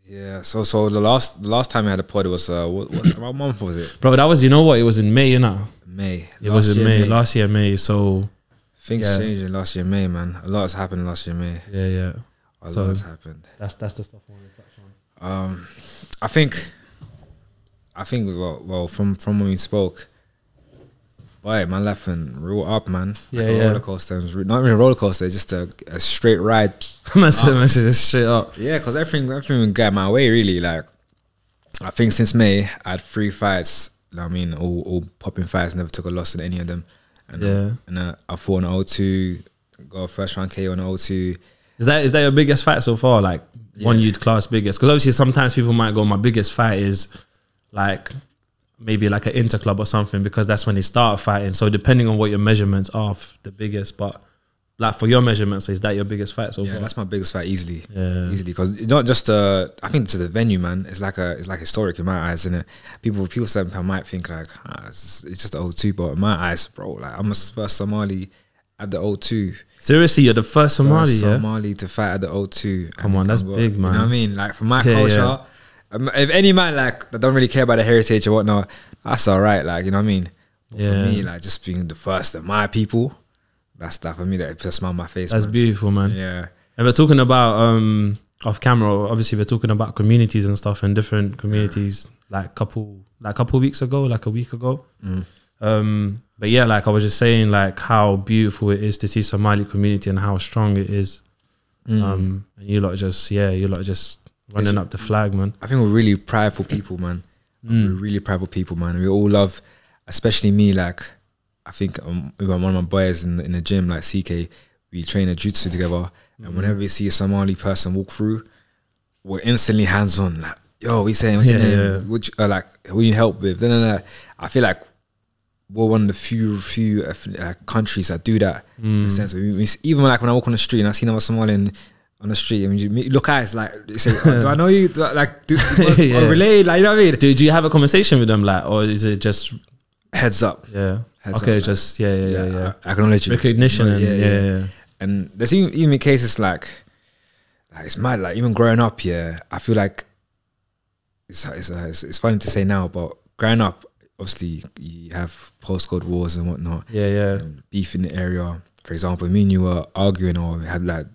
Yeah, so the last time I had a pod, it was what month was it? Bro, that was, you know what? It was in May, you know. May. It was in May. Last year May. So things changed in last year May, man. A lot has happened last year May. Yeah. A lot has happened. That's the stuff I want to touch on. I think well from when we spoke, boy, my life went real up, man. Like a roller coaster. Not even a roller coaster, just a straight ride. Just straight up. Yeah, because everything got my way, really. Like, I think since May, I had 3 fights. I mean, all popping fights. Never took a loss in any of them. And I fought on O2, got a first round KO on O2. Is that your biggest fight so far? Like, one you'd class biggest? Because obviously sometimes people might go, my biggest fight is like maybe like an interclub or something, because that's when they start fighting. So depending on what your measurements are, the biggest. But like for your measurements, is that your biggest fight so far? Yeah, that's my biggest fight easily. Yeah, easily, because it's not just I think to the venue, man. It's like historic in my eyes, isn't it? People sometimes might think like it's just the O2, but in my eyes, bro, like I'm the first Somali at the O2. Seriously, you're the first Somali, Somali to fight at the O2. Come on, that's big, man. You know what I mean? Like for my culture, if any man like that don't really care about the heritage or whatnot, that's all right. Like, you know what I mean? But for me, like just being the first of my people, that's that for me. That puts a smile on my face. That's beautiful, man. Yeah. And we're talking about off camera. Obviously, we're talking about communities and stuff, and different communities. Like a week ago. But yeah, like I was just saying, like how beautiful it is to see Somali community and how strong it is. And you lot just running up the flag, man. I think we're really prideful people, man. We're really prideful people, man. We all love, especially me. Like I think one of my boys in the gym, like CK, we train a jiu-jitsu together, and whenever we see a Somali person walk through, we're instantly hands on. Like, yo, we saying, what's your name? What you need help with? I feel like we're one of the few countries that do that. In a sense, even like when I walk on the street and I see another Somali on the street, I mean, you look at us like, you say, do I know you? Do relate? Like, you know what I mean? Do you have a conversation with them, like, or is it just heads up? Yeah. Heads okay, up, just I acknowledge you. Recognition. And there's even cases like it's mad. Like even growing up, I feel like it's funny to say now, but growing up, obviously you have postcode wars and whatnot. And beef in the area. For example, me and you were arguing or had like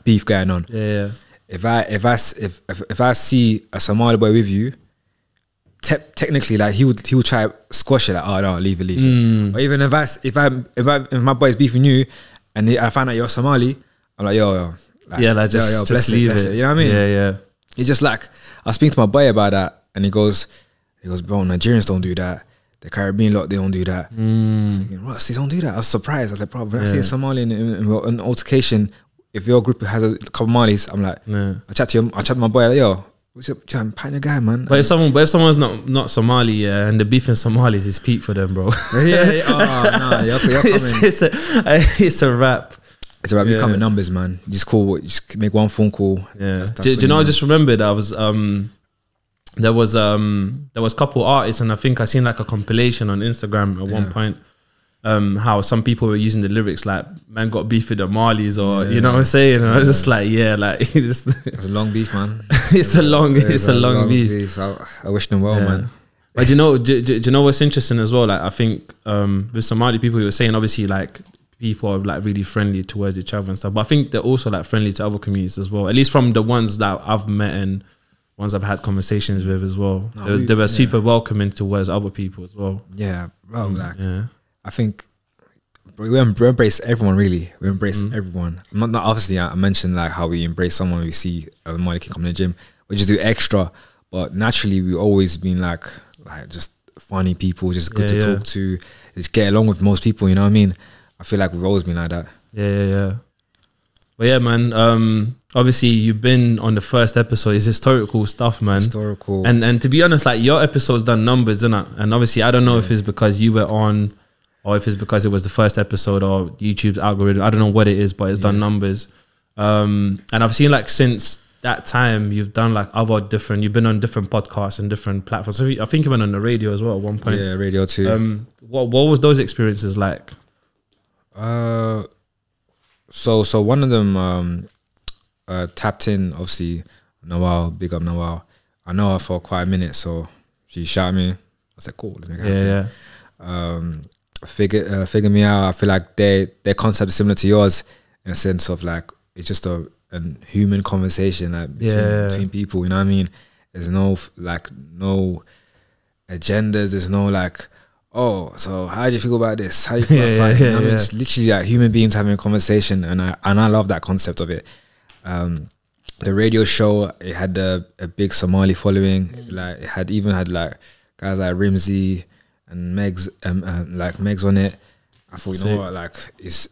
beef going on. If I see a Somali boy with you, technically, like he would try to squash it. Like, oh no, leave it. Or even if my boy's beefing you, and I find out you're Somali, I'm like, yo, like, just leave it. You know what I mean? It's just like I was speaking to my boy about that, and he goes, bro, Nigerians don't do that. The Caribbean lot, they don't do that. I was thinking, Russ, they don't do that. I was surprised. I was like, bro, when I see a Somali in an altercation, if your group has a couple Malis, I'm like, I chat to my boy, like, yo, what's up, your guy, man? But if someone's not Somali, and the beef in Somalis is peak for them, bro. Oh no, you're coming. It's a wrap. It's a wrap. You come in numbers, man. Just make one phone call. Yeah. Do you know? I just remembered I was there was a couple artists, and I think I seen like a compilation on Instagram at one point. How some people were using the lyrics like "man got beef with the Marlies" or you know what I'm saying, and I was just like, it's a long beef, man. it's a long beef. I wish them well, man. But do you know what's interesting as well? Like I think with Somali people, you were saying obviously like people are like really friendly towards each other and stuff, but I think they're also like friendly to other communities as well. At least from the ones that I've met and ones I've had conversations with as well. They were super welcoming towards other people as well. Yeah, bro. I think we embrace everyone, really. We embrace everyone. Not obviously, I mentioned like how we embrace someone we see a Somali kid come in the gym. We just do extra, but naturally we've always been like just funny people, just good to talk to, just get along with most people. You know what I mean? I feel like we've always been like that. Yeah. But yeah, man. Obviously, you've been on the first episode. It's historical stuff, man. Historical. And to be honest, like your episode's done numbers, isn't it? And obviously, I don't know if it's because you were on, or if it's because it was the first episode or YouTube's algorithm. I don't know what it is, but it's done numbers. And I've seen like since that time, you've done like you've been on different podcasts and different platforms. So I think you went on the radio as well at one point. Yeah, radio too. What was those experiences like? So one of them tapped in, obviously, Nawal, big up Nawal. I know her for quite a minute, so she shouted me. I said, cool, let's make it happen. Figure Me Out, I feel like their concept is similar to yours in a sense of like, it's just a human conversation like between people, you know what I mean? There's no agendas, there's no like, oh, so how do you feel about this? How do you feel about fighting? You know what I mean? It's literally like human beings having a conversation, and I love that concept of it. The radio show, it had a big Somali following. Like it had like guys like Rimsey and Megs, like Megs on it. I thought, you know what, like it's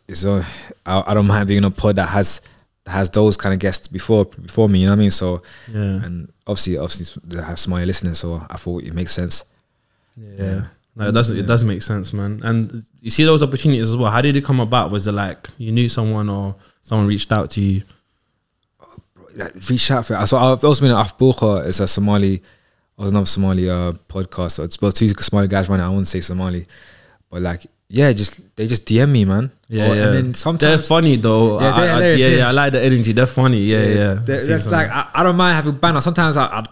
I don't mind being on a pod that has those kind of guests before me, you know what I mean? So and obviously they have Somali listeners, so I thought it makes sense. No, it does make sense, man. And you see those opportunities as well. How did it come about? Was it like you knew someone or someone reached out to you? Like reached out for it. So I've also been at Afbucha. It's a Somali. I was another Somali podcast. So it's both two Somali guys running. I wouldn't say Somali, but like they just DM me, man. And then sometimes they're funny though. Yeah, they're hilarious. I like the energy. They're funny. That's like I don't mind having banter. Sometimes I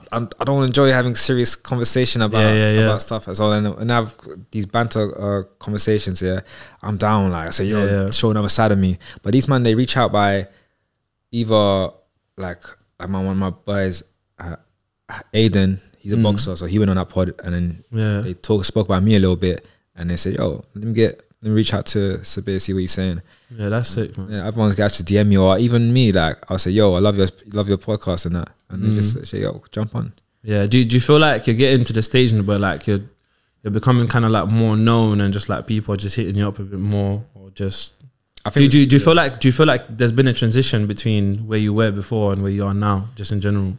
don't enjoy having serious conversation about stuff as well. And I have these banter conversations. Yeah, I'm down. Like I say, show another side of me. But these man, they reach out by either like one of my boys, Aiden. He's a boxer, so he went on that pod, and then they spoke about me a little bit, and they said, "Yo, let me reach out to Sabir, see what he's saying." Yeah, that's sick, man. Yeah, everyone's got to DM me, or even me. Like I'll say, "Yo, I love your podcast and that," and they just say, "Yo, jump on." Yeah. Do you feel like you're getting to the stage where like you're becoming kind of like more known, and just like people are just hitting you up a bit more, or just? I think. Do you feel like there's been a transition between where you were before and where you are now, just in general?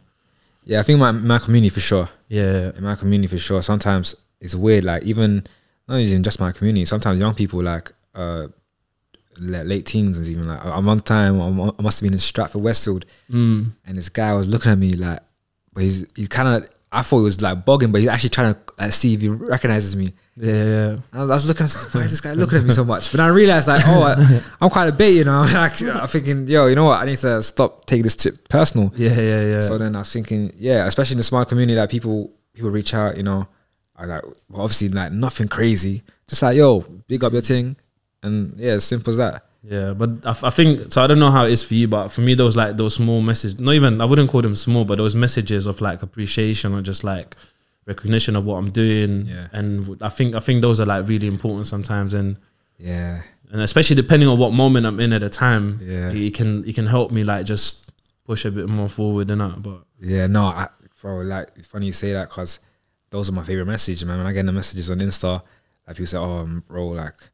Yeah, I think my community for sure. Yeah, in my community for sure. Sometimes it's weird, like even not even just my community. Sometimes young people like late teens and even like one time I must have been in Stratford Westfield, and this guy was looking at me like, but he's kind of, I thought he was like bugging, but he's actually trying to see if he recognizes me. Yeah. I was looking at, why is this guy looking at me so much? But I realized like, I'm quite a bit, you know. Like, I'm thinking, yo, you know what? I need to stop taking this tip personal. Yeah. So then I was thinking, especially in the Somali community, like people reach out, you know. I like, well, obviously like nothing crazy, just like, yo, big up your thing, and as simple as that. Yeah, but I think so. I don't know how it is for you, but for me, those small messages, not even, I wouldn't call them small, but those messages of like appreciation or just like recognition of what I'm doing, and I think those are like really important sometimes, and especially depending on what moment I'm in at the time, it can help me like just push a bit more forward and that. But bro, like funny you say that, because those are my favorite messages, man. When I get the messages on Insta, like people say, "Oh, bro, like,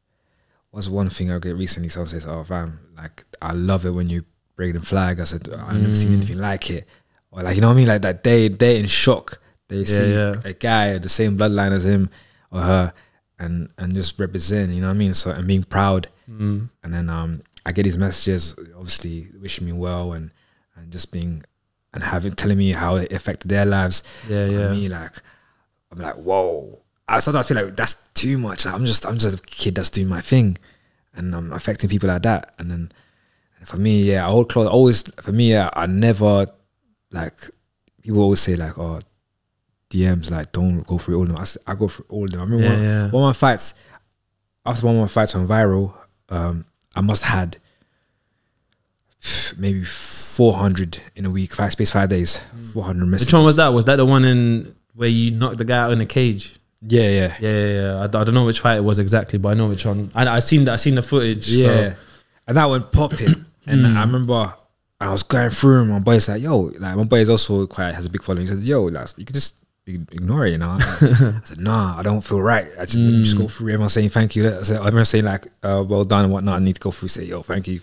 what's one thing I get recently?" Someone says, "Oh, fam, like, I love it when you break the flag." I said, "I've never seen anything like it." Or like, you know what I mean? Like that they're in shock. They see a guy of the same bloodline as him or her, and just represent, you know what I mean? So, and being proud. And then I get these messages, obviously wishing me well, and just being, and telling me how it affected their lives. And me, like, I'm like, whoa. I sometimes feel like that's too much. Like, I'm just a kid that's doing my thing, and I'm affecting people like that. And then for me, I hold close. Always for me, I never, like, people always say like, oh, DMs, like, don't go through all of them. I go through all of them. I remember one of my fights. After one of my fights went viral, I must have had maybe 400 in a week, 5 days, 400 messages. Which one was that? Was that the one in where you knocked the guy out in the cage? Yeah. I don't know which fight it was exactly, but I know which one. I seen the footage. Yeah, so. And that went popping. And I remember I was going through, and my boy's like, "Yo," like my boy is also has a big following. He said, "Yo, like, you could just ignore it, you know." I said, "Nah, I don't feel right. I just go through everyone saying thank you." I said, everyone saying like, "Well done" and whatnot. I need to go through, say, "Yo, thank you."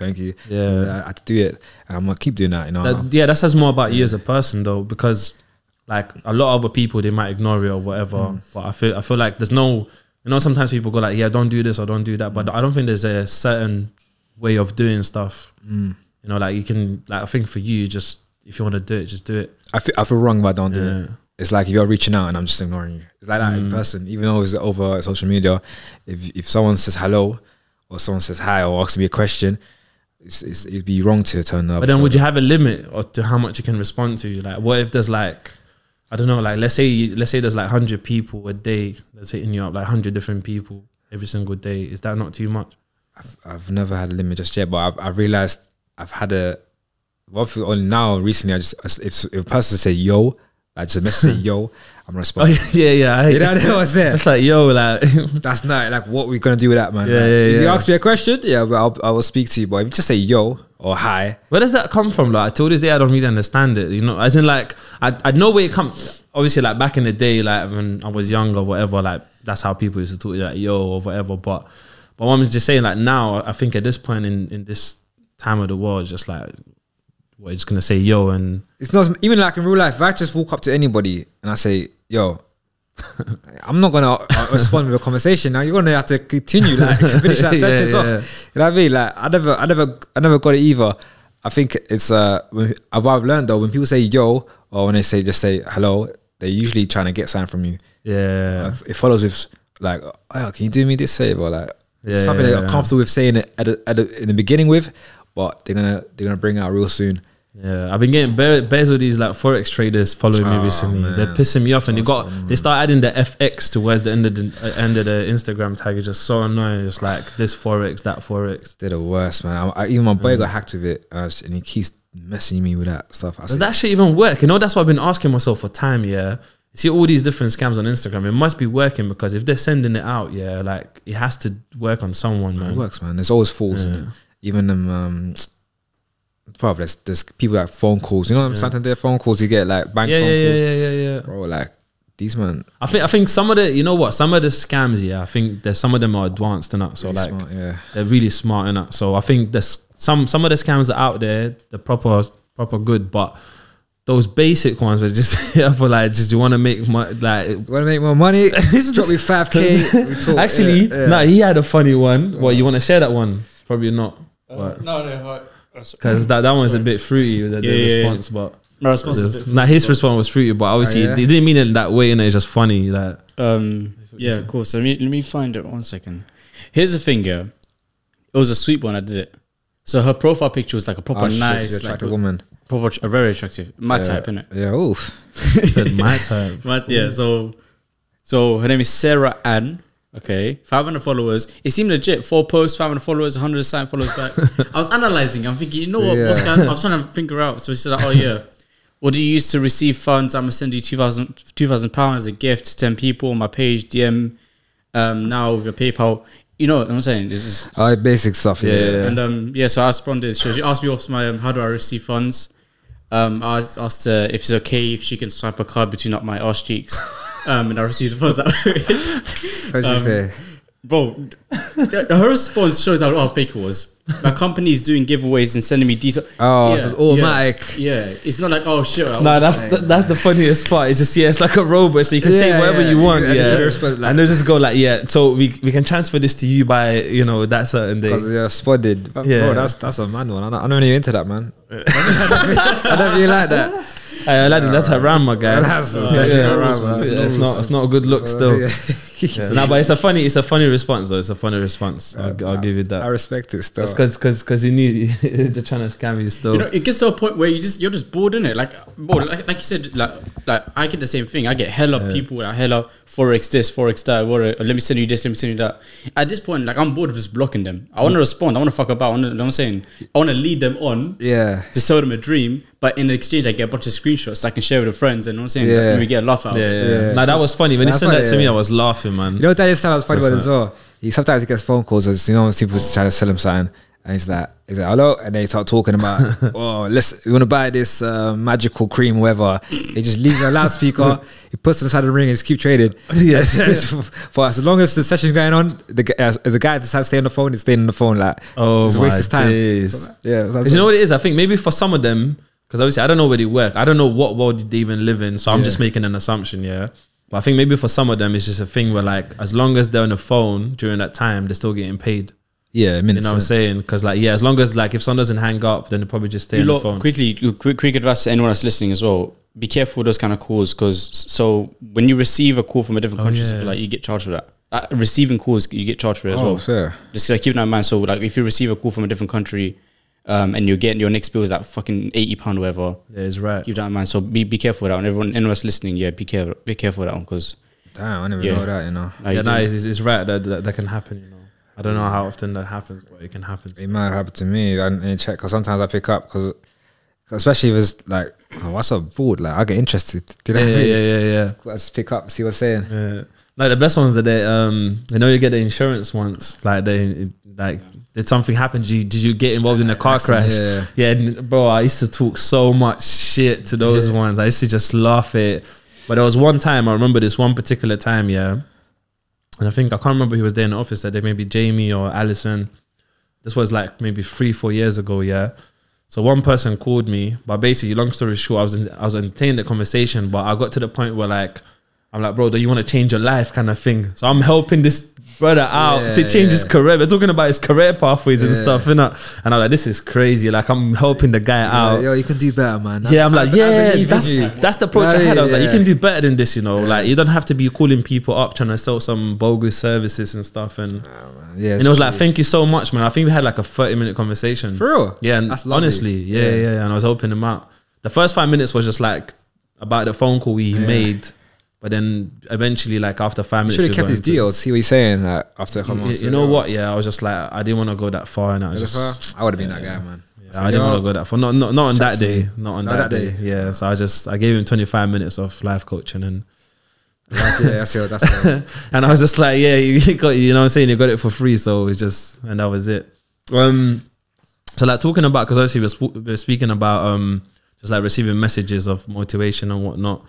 Yeah, I had to do it, and I'm gonna keep doing that, you know. That says more about you as a person, though, because like a lot of other people, they might ignore it or whatever. But I feel like there's no, you know, sometimes people go like, "Yeah, don't do this or don't do that," but I don't think there's a certain way of doing stuff. You know, like you can, like, I think for you, just if you want to do it, just do it. I feel wrong if I don't do it. It's like if you're reaching out and I'm just ignoring you. It's like that in person, even though it's over social media. If someone says hello or someone says hi or asks me a question, it'd be wrong to turn up. But then would you have a limit or to how much you can respond to? Like, what if there's like, I don't know, like let's say there's like 100 people a day that's hitting you up, like 100 different people every single day. Is that not too much? I've never had a limit just yet, but I've realized I've had a. Only now recently, I just if a person say yo, I just message say yo, I'm gonna respond. Oh, yeah. You know what I was there. It's like yo, like that's not like what we're gonna do with that, man. Yeah, like, yeah. If you ask me a question, yeah, but I will speak to you. But if you just say yo or hi, where does that come from? Like, till this day, I don't really understand it. You know, as in like I know where it comes. Obviously, like back in the day, like when I was young or whatever, like that's how people used to talk, like yo or whatever. But I'm just saying, like now, I think at this point in this time of the world, it's just like. We're just gonna say yo, and it's not even like in real life. If I just walk up to anybody and I say yo, I'm not gonna respond with a conversation. Now you're gonna have to continue, like finish that sentence off. You know what I mean? Like I never got it either. I think it's what I've learned though, when people say yo or when they say just say hello, they're usually trying to get something from you. Yeah, it follows with like, oh, can you do me this favor? Like something they're comfortable with saying it in the beginning with. But they're gonna bring it out real soon. Yeah, I've been getting bears with these like forex traders following me recently. Man. They're pissing me off, and they start adding the FX towards the end of the Instagram tag. It's just so annoying. It's like this forex, that forex. They're the worst, man. Even my boy got hacked with it, and he keeps messaging me with that stuff. Does that shit even work? You know, that's what I've been asking myself for time. Yeah, you see all these different scams on Instagram. It must be working because if they're sending it out, yeah, like it has to work on someone, man. It works, man. There's always fools. Yeah. Even them, probably there's people like phone calls. You know, Santander phone calls. You get like bank phone calls. Yeah. Bro, like these man. I think some of the, you know what, some of the scams. Yeah, I think there's some of them are advanced enough. So really like, smart, yeah, they're really smart enough. So I think there's some of the scams are out there. They're proper good, but those basic ones were just for like, just you want to make more, like, you want to make more money. Drop me 5K. Actually, nah, he had a funny one. What, you want to share that one? Probably not. No. Because that one's a bit fruity with the response, but my response is his response was fruity, but obviously he didn't mean it that way, and it's just funny. Like, yeah, of course. Let me find it 1 second. Here's the thing, yeah. It was a sweet one. I did it. So her profile picture was like a proper nice, attractive woman, proper very attractive. My type, innit? Yeah. Oof. Said my type. Yeah. So her name is Sarah Ann. Okay, 500 followers. It seemed legit. 4 posts, 500 followers, 100 something followers back. I was analysing. I'm thinking, you know what? What's going on? I was trying to figure out. So she said, oh yeah, what do you use to receive funds? I'm gonna send you £2,000 as a gift to 10 people on my page. DM now with your PayPal. You know what I'm saying? It's just, basic stuff. Yeah. And so I responded. So she asked me off my how do I receive funds? I asked her if it's okay if she can swipe a card between up my arse cheeks. And I received the funds that way. What did you say? Bro, her response shows how fake it was. My company is doing giveaways and sending me details. Oh, yeah, so it's automatic. Yeah, it's not like, oh shit. No, that's the funniest part. It's just, it's like a robot, so you can say whatever you want. And they'll just go like, so we can transfer this to you by, that certain day. Because they're spotted. Bro, that's a man one. I'm not even into that, man. I don't really like that. That's haram, my guy. That's definitely haram. It's not a good look still. No, but it's a funny response though. It's a funny response. I'll give you that. I respect it still. Because you need they're trying to scam you still. It gets to a point where you're just bored, innit? Like you said, like I get the same thing. I get hella people like hella forex this, forex that. Let me send you this. Let me send you that. At this point, like I'm bored of just blocking them. I want to respond. I want to fuck about. You know what I'm saying? I want to lead them on. Yeah. To sell them a dream. But in exchange, I get a bunch of screenshots I can share with the friends, and you know what I'm saying? Like, we get a laugh out of it. Yeah. Now that was funny. When he sent that to me, I was laughing, man. You know what that is sounds funny about as well? Sometimes he gets phone calls, as when people just trying to sell him something, and he's like, hello, and they start talking about, we want to buy this magical cream, whatever. He just leaves a loudspeaker, he puts it inside the ring, and just keep trading. For as long as the session's going on, as the guy decides to stay on the phone, he's staying on the phone, like, just waste his time. Yeah, you know what it is? I think maybe for some of them, because obviously I don't know where they work, I don't know what world they even live in, so I'm just making an assumption, but I think maybe for some of them it's just a thing where, like, as long as they're on the phone during that time, they're still getting paid. Yeah, minutes. You know what I'm saying? Because as long as as someone doesn't hang up, then they probably just stay on the phone. Quick advice to anyone that's listening as well. Be careful with those kind of calls, because when you receive a call from a different country, you get charged for that. Receiving calls, you get charged for it as well. Fair. Just keep that in mind. So if you receive a call from a different country, and you're getting your next bill is like fucking £80 or whatever. Yeah, it's right. Keep that in mind. So be careful with that one. Anyone that's listening, yeah, be careful with that one, because Damn, I never know that, you know. Yeah, no, it's right that can happen, you know. I don't know how often that happens, but it can happen. It might happen to me. I didn't check, because sometimes I pick up, because especially if it's like, oh, what's up, board? Like, I get interested. Yeah. I just pick up, see what's saying. Yeah. Like the best ones are they, you know, you get the insurance once, like did something happen? Did you get involved in a car crash? Yeah, bro, I used to talk so much shit to those ones. I used to just laugh at it. But there was one time, I remember this one particular time, yeah. And I can't remember who was there in the office that day, maybe Jamie or Alison. This was like maybe 3-4 years ago, yeah. So one person called me, but basically, long story short, I was entertaining the conversation, but I got to the point where like, I'm like, bro, do you want to change your life kind of thing? So I'm helping this brother out to change his career. We're talking about his career pathways and stuff, innit? And I'm like, this is crazy. Like, I'm helping the guy out. Yo, you can do better, man. I'm like, that's the approach I had. I was like, you can do better than this, you know. Like, you don't have to be calling people up trying to sell some bogus services and stuff. And and it was like, thank you so much, man. I think we had like a 30-minute conversation. For real? Yeah, and honestly, yeah. And I was helping him out. The first 5 minutes was just like about the phone call we made. But then eventually, like after 5 minutes, should have kept his deals. See what he's saying. Like after a couple months, you know what? Yeah, I was just like, I didn't want to go that far, and I would have been that guy, man. Yeah, I didn't want to go that far. Not on that day. Not on that day. Yeah. So I gave him 25 minutes of life coaching, and that's it. And I was just like, yeah, you got, you know what I'm saying, you got it for free. So it's just, and that was it. So like talking about, because obviously we're speaking about just like receiving messages of motivation and whatnot.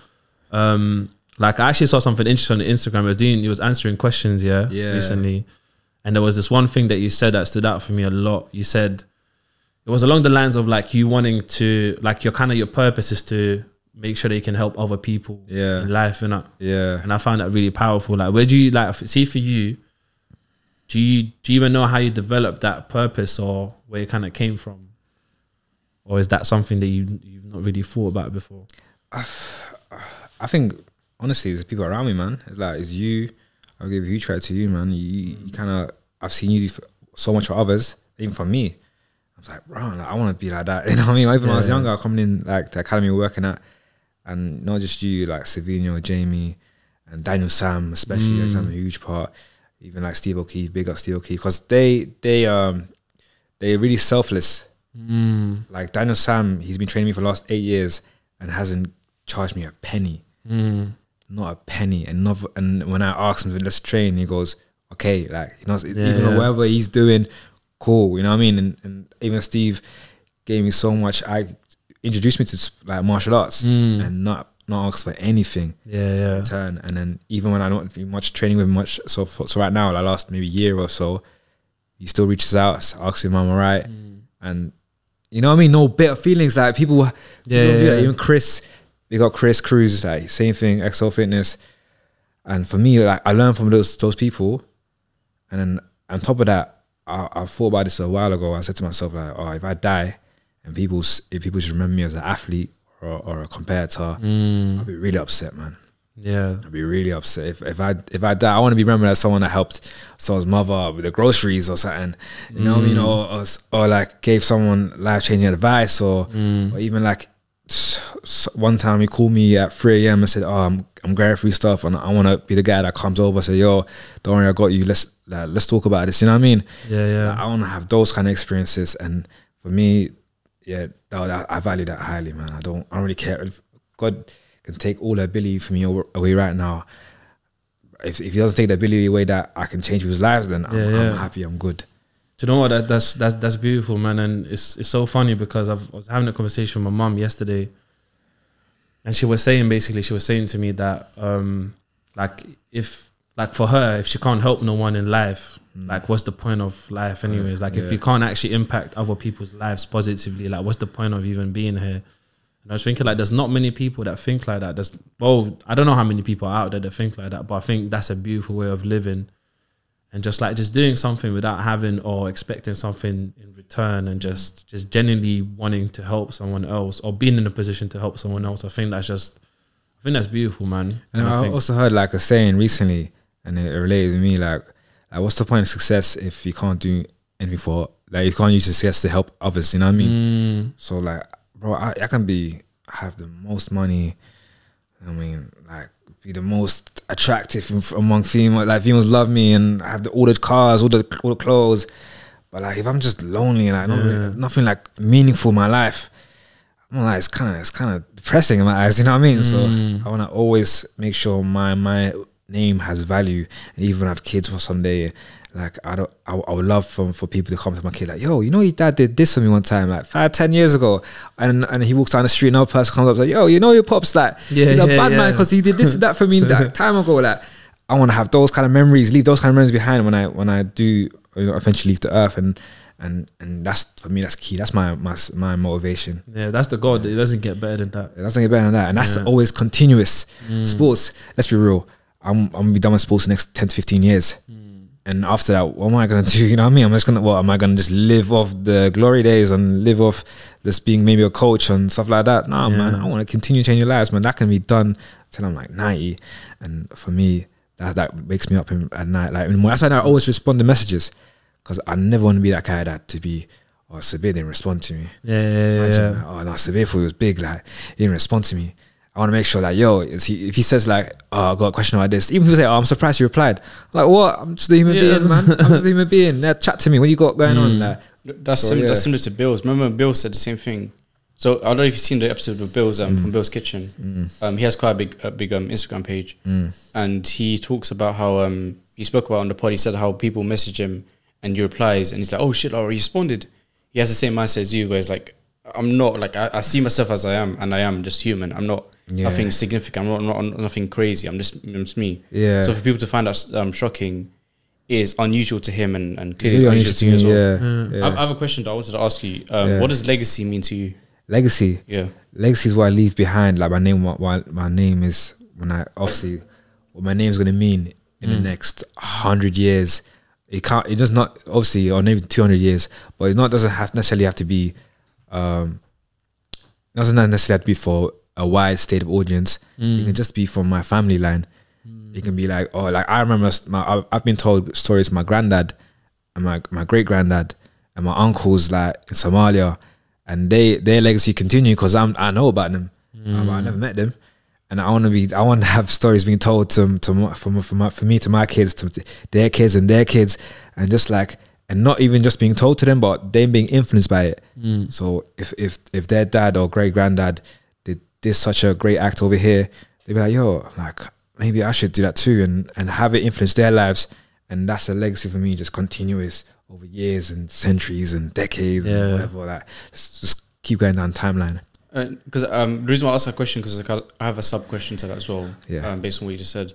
Like I actually saw something interesting on Instagram. He was answering questions, recently. And there was this one thing that you said that stood out for me a lot. You said it was along the lines of like you wanting to, like your purpose is to make sure that you can help other people in life, innit? Yeah. And I found that really powerful. Like, where do you, like, see for you, do you even know how you developed that purpose, or where it kind of came from? Or is that something that you've not really thought about before? I think honestly, it's the people around me, man. It's like, it's you. I'll give a huge credit to you, man. You kind of, I've seen you do so much for others, even for me. I was like, bro, like, I want to be like that. You know what I mean? Even when I was younger, coming in like the academy working at, and not just you, like Savino, Jamie, and Daniel Sam, especially. Like, Sam, a huge part. Even like Steve O'Keefe, big up Steve O'Keefe, because they're really selfless. Like Daniel Sam, he's been training me for the last 8 years and hasn't charged me a penny. Not a penny. And when I ask him, let's train, he goes, okay, like, you know, even whatever he's doing, cool, you know what I mean? And even Steve gave me so much. I introduced me to like martial arts and not ask for anything in return. And then even when I don't do much training with much, so right now, like last maybe year or so, he still reaches out, asks him, am I right? And you know what I mean? No bitter feelings. Like people don't do that. Even Chris, we got Chris Cruz, like same thing, XO Fitness. And for me, like I learned from those people. And then on top of that, I thought about this a while ago. I said to myself, like, oh, if I die and people just remember me as an athlete or a competitor, I'll be really upset, man. Yeah, I'd be really upset if I die. I want to be remembered as someone that helped someone's mother with the groceries or something. You know what I mean? Or like gave someone life-changing advice, or even like one time he called me at 3 AM and said, "Oh, I'm going through stuff and I want to be the guy that comes over. Say, yo, don't worry, I got you. Let's talk about this." You know what I mean? Yeah. Like, I want to have those kind of experiences, and for me, I value that highly, man. I don't really care if God can take all the ability from me away right now. If he doesn't take the ability away that I can change people's lives, then I'm happy, I'm good. Do you know what? That's beautiful, man. And it's so funny because I was having a conversation with my mum yesterday, and she was saying to me that like for her, if she can't help no one in life, like what's the point of life anyways? Like if you can't actually impact other people's lives positively, like what's the point of even being here? And I was thinking, like, there's not many people that think like that. I don't know how many people are out there that think like that, but I think that's a beautiful way of living. And just doing something without having or expecting something in return, and just genuinely wanting to help someone else or being in a position to help someone else. I think that's beautiful, man. And I also heard like a saying recently, and it related to me, like what's the point of success if you can't do anything for like you can't use success to help others. You know what I mean? So like, bro, I can have the most money. I mean, like, be the most attractive among females. Like, females love me, and I have all the cars, all the clothes. But like, if I'm just lonely and like nothing like meaningful in my life, I'm like, it's kind of depressing in my eyes. You know what I mean? So I want to always make sure my name has value, and even when I have kids for someday. Like, I would love for people to come to my kid like, yo, you know your dad did this for me one time, like 5-10 years ago, and he walks down the street, another person comes up like, yo, you know your pops, like, he's a bad man because he did this and that for me that time ago. Like, I want to have those kind of memories, leave those kind of memories behind when I do, you know, eventually leave the earth, and that's, for me, that's key. That's my motivation. Yeah, that's the goal. It doesn't get better than that. It doesn't get better than that, and that's always continuous. Sports, let's be real, I'm gonna be done with sports the next 10 to 15 years. And after that, what am I gonna do? You know what I mean? Am I gonna just live off the glory days and live off just being maybe a coach and stuff like that? Nah, man, I want to continue changing lives, man. That can be done till I'm like 90. And for me, that wakes me up at night. Like, that's why I always respond to messages, because I never want to be that guy that to be, oh, Sabir didn't respond to me. Imagine, like, oh no, Sabir thought he was big, like he didn't respond to me. I want to make sure that, yo, if he says like, oh, I got a question about this, even people say, oh, I'm surprised you replied. I'm like, what? I'm just a human being, man. I'm just a human being. Yeah, chat to me. What you got going on? Like, that's similar to Bill's. Remember when Bill said the same thing? So I don't know if you've seen the episode of Bill's from Bill's Kitchen. He has quite a big Instagram page, and he talks about how he spoke about on the pod. He said how people message him and he replies, and he's like, oh shit, I responded. He has the same mindset as you, where it's like, I'm not like, I see myself as I am, and I am just human. I'm not nothing significant. I'm not nothing crazy. I'm just me. Yeah. So for people to find that shocking is unusual to him, and clearly it's unusual to you as well. I have a question that I wanted to ask you. What does legacy mean to you? Legacy. Yeah. Legacy is what I leave behind. Like my name is, when I obviously what my name's gonna mean in the next 100 years. It does not, obviously, or maybe 200 years, but it doesn't necessarily have to be. Doesn't necessarily have to be for a wide state of audience. It can just be from my family line. It can be like, oh, like I remember I've been told stories of my granddad and my great granddad and my uncles like in Somalia, and their legacy continue because I know about them, but I never met them, and I want to have stories being told for me to my kids, to their kids and their kids, and just like. And not even just being told to them, but them being influenced by it. So if their dad or great granddad did such a great act over here, they'd be like, yo, like maybe I should do that too, and have it influence their lives. And that's a legacy for me, just continuous over years and centuries and decades and whatever. Like just keep going down the timeline. Because the reason why I asked that question, because I have a sub question to that as well. Based on what you just said.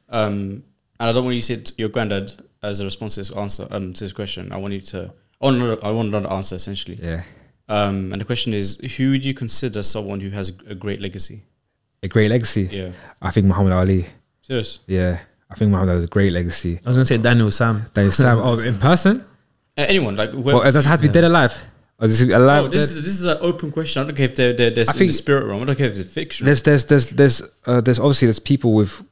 And I don't want you to say your granddad as a response to this answer, to this question. I want another answer essentially. Yeah. And the question is, who would you consider someone who has a great legacy? A great legacy? Yeah. I think Muhammad Ali. Serious? Yeah. I think Muhammad Ali has a great legacy. I was gonna say Daniel Sam. Oh, in person? Anyone like? Well, it does have to be dead or alive. Or this is alive. Oh, this is an open question. I don't care if they're in the spirit realm. I don't care if it's fiction. There's obviously there's people with.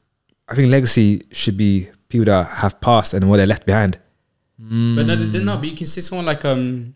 I think legacy should be people that have passed and what they left behind. But no, but you can see someone like Mbappe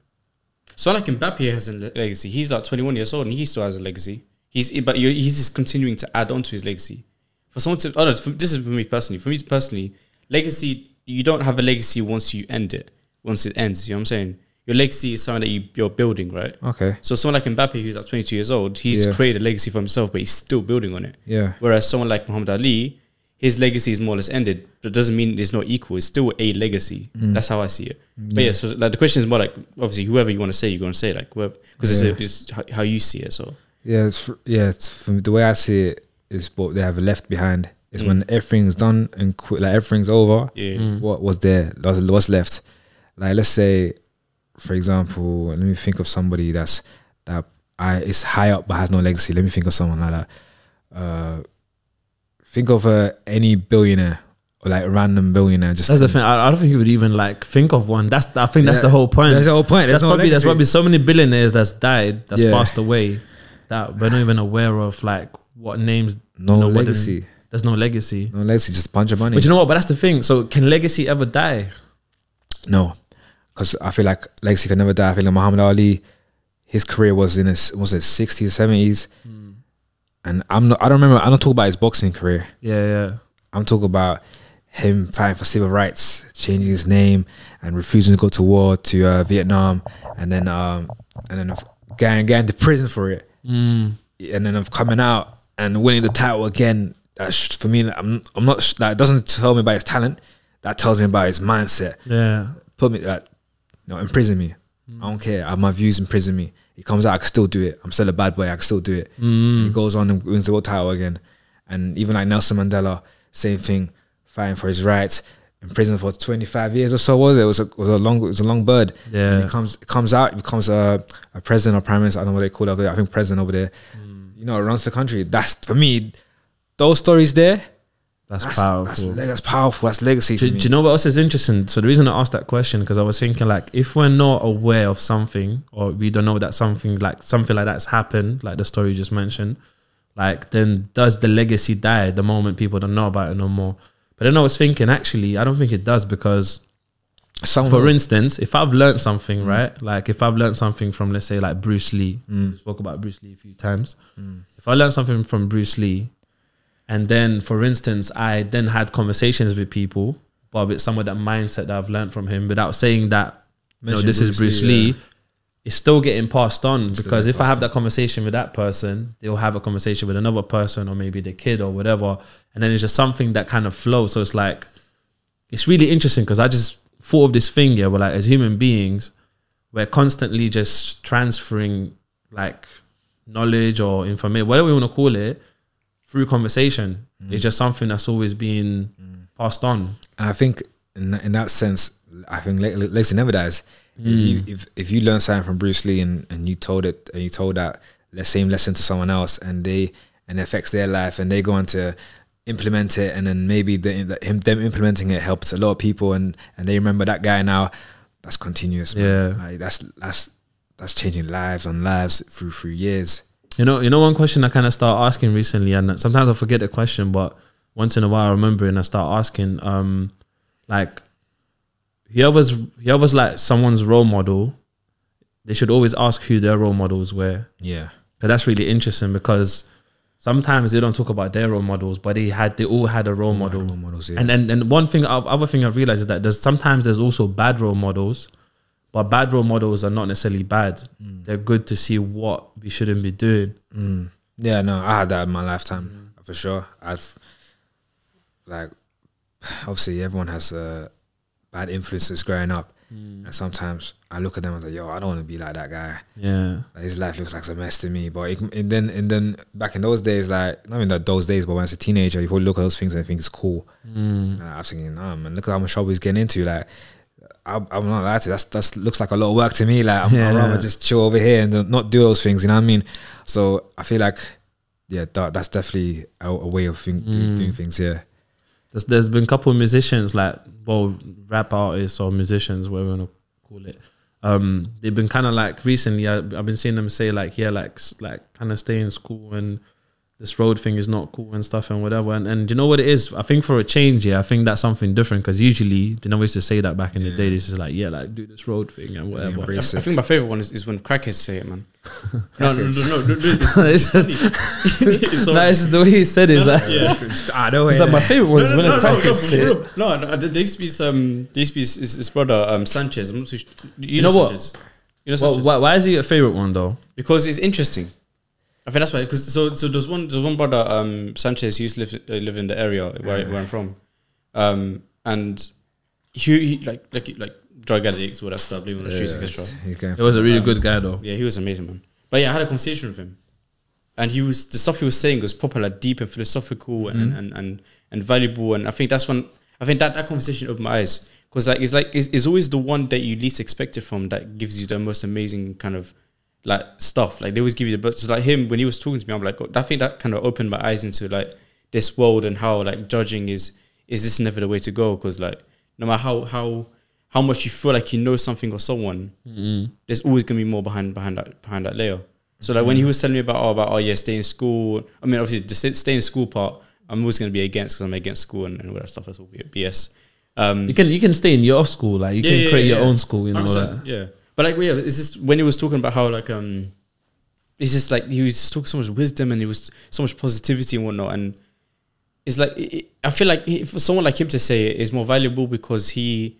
has a legacy. He's like 21 years old and he still has a legacy. He's just continuing to add on to his legacy. For someone to, this is for me personally. For me personally, legacy, you don't have a legacy once you end it. Once it ends, you know what I'm saying? Your legacy is something that you're building, right? Okay. So someone like Mbappe, who's like 22 years old, he's created a legacy for himself, but he's still building on it. Yeah. Whereas someone like Muhammad Ali, his legacy is more or less ended, but it doesn't mean it's not equal. It's still a legacy. That's how I see it. But yeah, so like the question is more like, obviously, whoever you want to say, you're going to say, like, because it's how you see it. So it's from the way I see it is what they have left behind is when everything's done and like everything's over. What was there? What's left? Like, let's say, for example, let me think of somebody is high up but has no legacy. Let me think of someone like that. Think of any billionaire or like random billionaire. Just that's the thing. I don't think you would even like think of one. I think that's the whole point. That's the whole point. There's probably so many billionaires that's died, that's passed away, that we're not even aware of like what names. No legacy. There's no legacy. No legacy. Just a bunch of money. But you know what? But that's the thing. So can legacy ever die? No, because I feel like legacy can never die. I feel like Muhammad Ali, his career was in his 60s, 70s, and I don't talk about his boxing career. Yeah. I'm talking about him fighting for civil rights, changing his name, and refusing to go to war to Vietnam, and then getting to prison for it, and then of coming out and winning the title again. That's for me. I'm not that doesn't tell me about his talent. That tells me about his mindset. Yeah, put me imprison me. I don't care. I have my views. Imprison me. He comes out. I can still do it. I'm still a bad boy. I can still do it. He goes on and wins the world title again. And even like Nelson Mandela, same thing, fighting for his rights. In prison for 25 years or so. It was a long bird. Yeah, and he comes out. He becomes a president or prime minister. I don't know what they call it over there. I think president over there. You know, runs the country. That's for me. Those stories there. That's powerful. That's powerful. That's legacy. Do you know what else is interesting? So the reason I asked that question, because I was thinking, like, if we're not aware of something, or we don't know that something like that's happened, like the story you just mentioned, like, then does the legacy die the moment people don't know about it no more? But then I was thinking, actually, I don't think it does, because for instance, if I've learned something, right? Like if I've learned something from, let's say, like Bruce Lee, spoke about Bruce Lee a few times. If I learned something from Bruce Lee, and then, for instance, I then had conversations with people, but with some of that mindset that I've learned from him, without saying that, this is Bruce Lee, it's still getting passed on, because if I have that conversation with that person, they'll have a conversation with another person, or maybe the kid or whatever, and then it's just something that kind of flows. So it's like, it's really interesting, because I just thought of this thing here, where like as human beings, we're constantly just transferring like knowledge or information, whatever we want to call it, through conversation. It's just something that's always being passed on. And I think in that sense, I think legacy never dies. If you learn something from Bruce Lee and you told that same lesson to someone else, and it affects their life, and they go on to implement it, and then maybe them implementing it helps a lot of people, and they remember that guy now, that's continuous, man. Yeah. Like that's changing lives on lives through years. You know, one question I kind of start asking recently, and sometimes I forget the question, but once in a while I remember it and I start asking, like, whoever's like someone's role model, they should always ask who their role models were. Yeah. But that's really interesting, because sometimes they don't talk about their role models, but they all had a role model. Role models, yeah. And one thing, other thing I've realized is that there's also bad role models. But bad role models are not necessarily bad. They're good to see what we shouldn't be doing. Yeah, no, I had that in my lifetime, for sure. Obviously everyone has bad influences growing up. And sometimes I look at them and say, yo, I don't want to be like that guy. Yeah. Like, his life looks like a mess to me. But and then back in those days, like, not even those days, but when I was a teenager, you probably look at those things and think it's cool. I was thinking, nah, man, look at how much trouble he's getting into. Like, I'm not like that looks like a lot of work to me. Like, I'd rather just chill over here and not do those things, you know what I mean? So I feel like, yeah, that's definitely a way of doing things, yeah. There's been a couple of musicians, like, well, rap artists or musicians, whatever you want to call it. They've been kind of like, recently, I've been seeing them say like, yeah, like kind of stay in school, and this road thing is not cool and stuff and whatever. And you know what it is? I think for a change, I think that's something different, because usually they never used to say that back in the day. This is like, yeah, like, do this road thing and whatever. I think my favorite one is when crackheads say it, man. No, it's funny. It's just the way he said it. I know. It's like my favorite one is when crackheads say it. No, there used to be his brother Sanchez. I'm not too sure. You know Sanchez? What? You know Sanchez? Why is he a favorite one though? Because it's interesting. I think that's why. Because so there's one brother Sanchez. He used to live in the area where I'm from, and he like drug addicts, all that stuff, living on the streets, etc. He was a really good guy though. Yeah, he was amazing, man. But yeah, I had a conversation with him, and the stuff he was saying was proper, like, deep and philosophical and valuable. And I think that's when that conversation opened my eyes, because it's always the one that you least expect it from that gives you the most amazing kind of like stuff. Like, they always give you the best. So like him, when he was talking to me, I'm like, I think that kind of opened my eyes into like this world, and how like judging is this never the way to go? Because like, no matter how much you feel like you know something or someone, there's always gonna be more behind that layer. So like when he was telling me about stay in school. I mean, obviously the stay in school part, I'm always gonna be against, because I'm against school and all that stuff. That's all BS. You can stay in your school, like you can create your own school, you know. Like. Yeah, but like it's just when he was talking about how like it's just like he was talking so much wisdom and he was so much positivity and whatnot, and it's like I feel like for someone like him to say it is more valuable because he's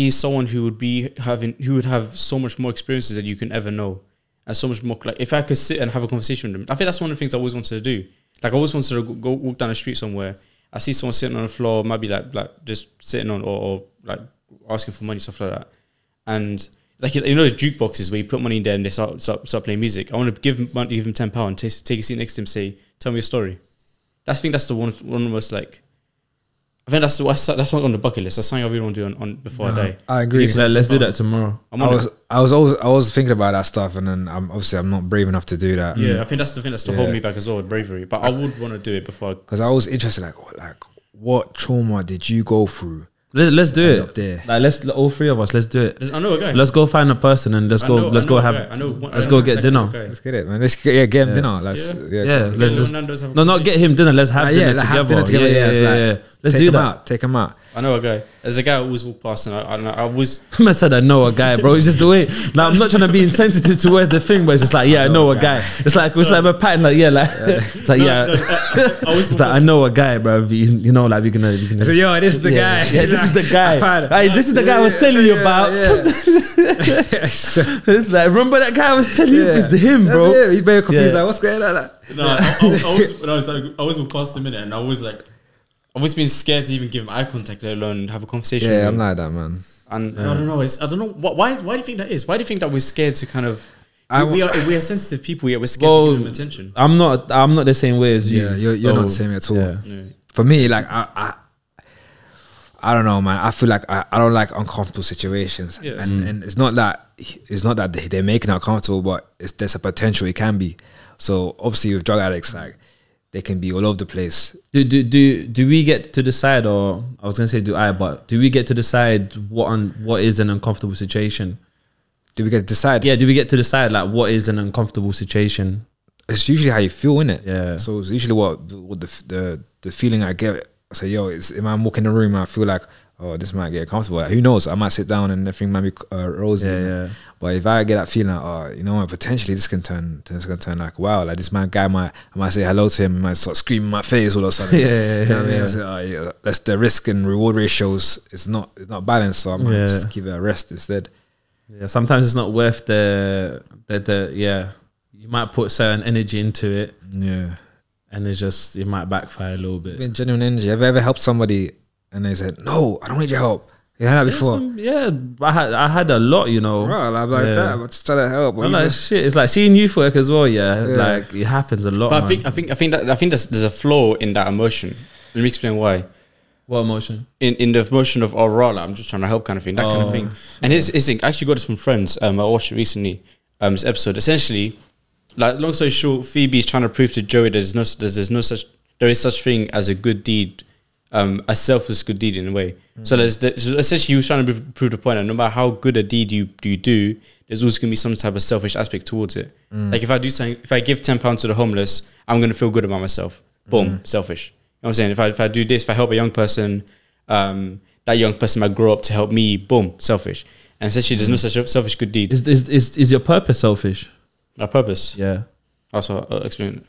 someone who would have so much more experiences than you can ever know, and so much more. Like if I could sit and have a conversation with him, I think that's one of the things I always wanted to do. Like I always wanted to go walk down the street somewhere. I see someone sitting on the floor, maybe like just sitting on or like asking for money, stuff like that. And like you know the jukeboxes where you put money in there and they start playing music. I want to give him £10, take a seat next to him, say, tell me a story. I think that's the one of the most like. I think that's not on the bucket list. That's something I really want to do on before I die. I agree. Let's do that tomorrow. I was thinking about that stuff, and then I'm not brave enough to do that. Yeah, I think that's the thing that's to hold me back as well, bravery. But I would want to do it before. Because I was interested, what trauma did you go through? Let's do it. Up there. Like let's all three of us. Let's do it. I know a guy. Let's go find a person and let's go get dinner. Let's get it, man. Let's get him dinner. Let's not get him dinner. Let's have dinner together. Have dinner together. Yeah. Let's do that. Take him out. I know a guy. There's a guy who always walk past, and I was. I said I know a guy, bro. It's just the way. Like I'm not trying to be insensitive towards the thing, but it's just like I know a guy. It's like a pattern. Like it's like it's like I know a guy, bro. You know, like we're gonna. So yo, this is the guy. Yeah, this is the guy. Hey, this is the guy I was telling you about. It's like remember that guy I was telling you? It's him, bro. You very confused. Like what's going on? No, I always walk past him and I was like. I've always been scared to even give him eye contact, let alone have a conversation with him. I'm like that, man. And I don't know. I don't know. Why do you think that is? Why do you think that we're scared to kind of... We are sensitive people, yet we're scared to give them attention. I'm not the same way as you. Yeah, you're not the same at all. Yeah. For me, like, I don't know, man. I feel like I don't like uncomfortable situations. Yeah. And it's not that they're making it uncomfortable, but there's a potential it can be. So obviously with drug addicts, like, they can be all over the place. Do we get to decide, or I was gonna say but do we get to decide what is an uncomfortable situation? Do we get to decide? Yeah, do we get to decide like what is an uncomfortable situation? It's usually how you feel, innit? Yeah. So it's usually what the feeling I get. I say, yo, if I'm walking in the room and I feel like, oh, this might get comfortable. Who knows? I might sit down and everything might be rosy. Yeah. But if I get that feeling, like, oh, you know what, potentially this can turn like, wow, like this guy I might say hello to him, he might start screaming in my face all of a sudden. You know what I mean? I say, oh, that's the risk and reward ratios. It's not balanced, so I might just give it a rest instead. Yeah, sometimes it's not worth the you might put certain energy into it. Yeah. And it might backfire a little bit. Genuine energy. Have you ever helped somebody and they said, no, I don't need your help? You had that before? I had a lot, you know. Right, I'm like that. I'm just trying to help. I'm like, shit. It's like seeing youth work as well. Yeah, like it happens a lot. But I think there's a flaw in that emotion. Let me explain why. What emotion? In the emotion of like, I'm just trying to help, kind of thing. That kind of thing. And I actually got this from friends. I watched it recently. This episode, essentially, like long story short, Phoebe is trying to prove to Joey there is such thing as a good deed. A selfless good deed in a way. So essentially he was trying to prove the point that no matter how good a deed you do, there's always going to be some type of selfish aspect towards it. Like if I do something, if I give £10 to the homeless, I'm going to feel good about myself. Boom, selfish. You know what I'm saying? If I do this, if I help a young person, that young person might grow up to help me. Boom, selfish. And essentially there's no such selfish good deed. Is your purpose selfish? My purpose? Yeah. Also, I'll explain it.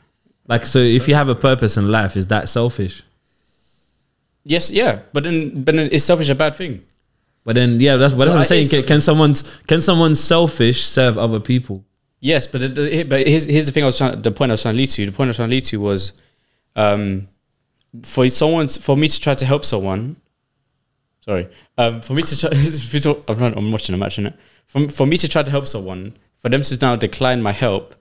Like, so if you have a purpose in life, is that selfish? Yes, yeah, but then is selfish a bad thing? But then, yeah, that's what I'm saying. Can someone selfish serve other people? Yes, but here's the thing. The point I was trying to lead to. The point I was trying to lead to was, for me to try to help someone. Sorry, for me to try. I'm watching a match, innit? For me to try to help someone, for them to now decline my help,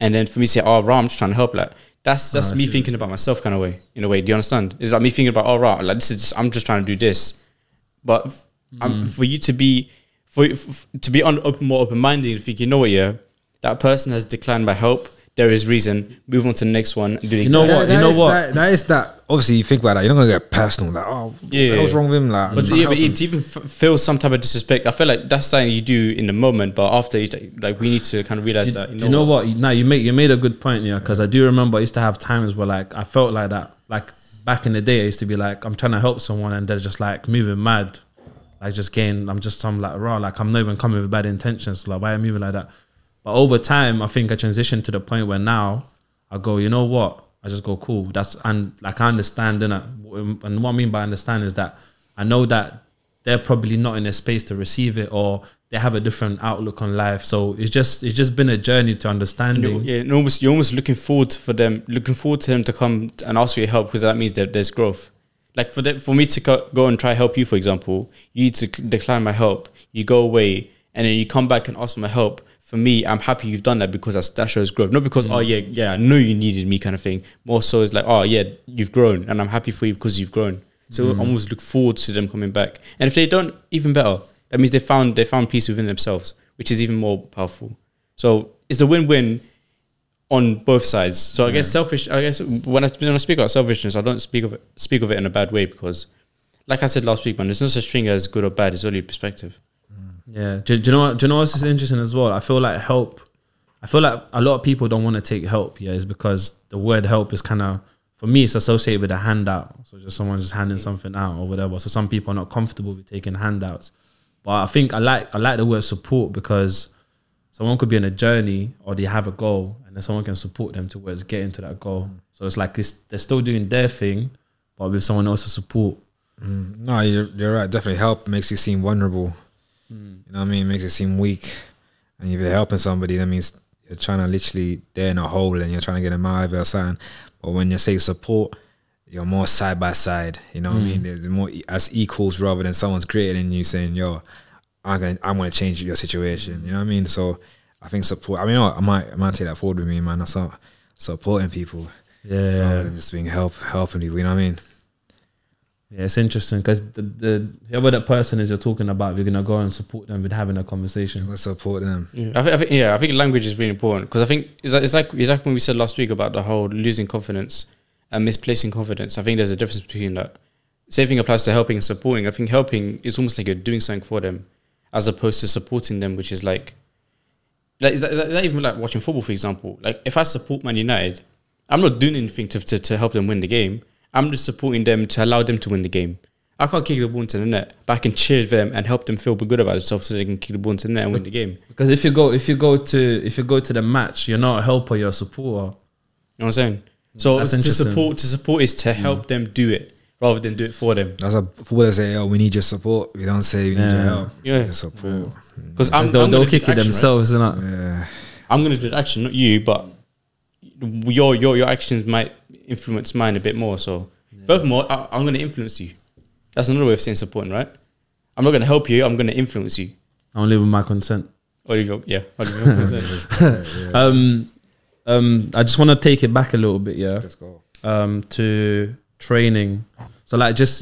and then for me to say, "Oh, I'm just trying to help," like. That's me thinking about myself kind of way, in a way. Do you understand? It's like me thinking about, like this is just, I'm just trying to do this. But for you to be more open-minded, think, you know what, that person has declined my help. There is reason. Move on to the next one. And do the that is that. Obviously, you think about that. You're not gonna get personal. Like, what's wrong with him? Like, but to even feel some type of disrespect, I feel like that's something you do in the moment. But after, we need to kind of realize that. You know what? Now you made a good point, because I do remember I used to have times where like I felt like that, like back in the day, I used to be like, I'm trying to help someone and they're just like moving mad. Like I'm like, raw, like I'm not even coming with bad intentions. Like, why am I moving like that? But over time, I think I transitioned to the point where now I go, you know what? I just go, cool. And like, I understand, innit? And what I mean by understand is that I know that they're probably not in a space to receive it, or they have a different outlook on life. So it's just been a journey to understanding. You're almost looking forward to them to come and ask for your help, because that means that there's growth. Like for me to go and try help you, for example, you need to decline my help. You go away and then you come back and ask for my help. For me, I'm happy you've done that, because that shows growth. Not because, oh yeah, I know you needed me kind of thing. More so it's like, oh yeah, you've grown and I'm happy for you because you've grown. So I almost look forward to them coming back. And if they don't, even better. That means they found peace within themselves, which is even more powerful. So it's a win-win on both sides. So I guess when I speak about selfishness, I don't speak of it in a bad way, because like I said last week, man, there's no such thing as good or bad. It's only perspective. Yeah. Do you know what's is interesting as well? I feel like a lot of people don't want to take help. Yeah, is because the word help is kind of, for me, it's associated with a handout. So just someone just handing something out or whatever. So some people are not comfortable with taking handouts. But I think I like the word support, because someone could be on a journey or they have a goal, and then someone can support them towards getting to that goal. So it's like they're still doing their thing, but with someone else's support. No, you're right. Definitely help makes you seem vulnerable. You know what I mean? It makes you seem weak. And if you're helping somebody, that means you're trying to literally, they're in a hole and you're trying to get them out of it or something. But when you say support, you're more side by side. You know what I mean? There's more as equals, rather than someone's greater than you saying, yo, I'm gonna change your situation. You know what I mean? So I think support, I mean, I might take that forward with me, man. That's not supporting people. Yeah. Rather than just being helping people, you know what I mean? Yeah, it's interesting, because whoever that person is you're talking about, you're gonna go and support them with having a conversation. Let's support them. I think language is really important, because I think it's like when we said last week about the whole losing confidence and misplacing confidence. I think there's a difference between that. Same thing applies to helping and supporting. I think helping is almost like you're doing something for them, as opposed to supporting them, which is like is that even like watching football, for example? Like if I support Man United, I'm not doing anything to help them win the game. I'm just supporting them to allow them to win the game. I can't kick the ball into the net, but I can cheer them and help them feel good about themselves so they can kick the ball into the net and win the game. Because if you go to the match, you're not a helper, you're a supporter. You know what I'm saying? So to support is to help them do it rather than do it for them. That's what footballers say, oh, we need your support. We don't say we need your help. Yeah. Your support. Because they'll kick it themselves, right? Isn't it? Yeah. I'm gonna do the action, not you, but your actions might influence mine a bit more. So furthermore, I'm going to influence you. That's another way of saying supporting, right? I'm not going to help you, I'm going to influence you. I'll live with my consent. I'll leave your consent. I just want to take it back a little bit, yeah. Let's go. To training. So like just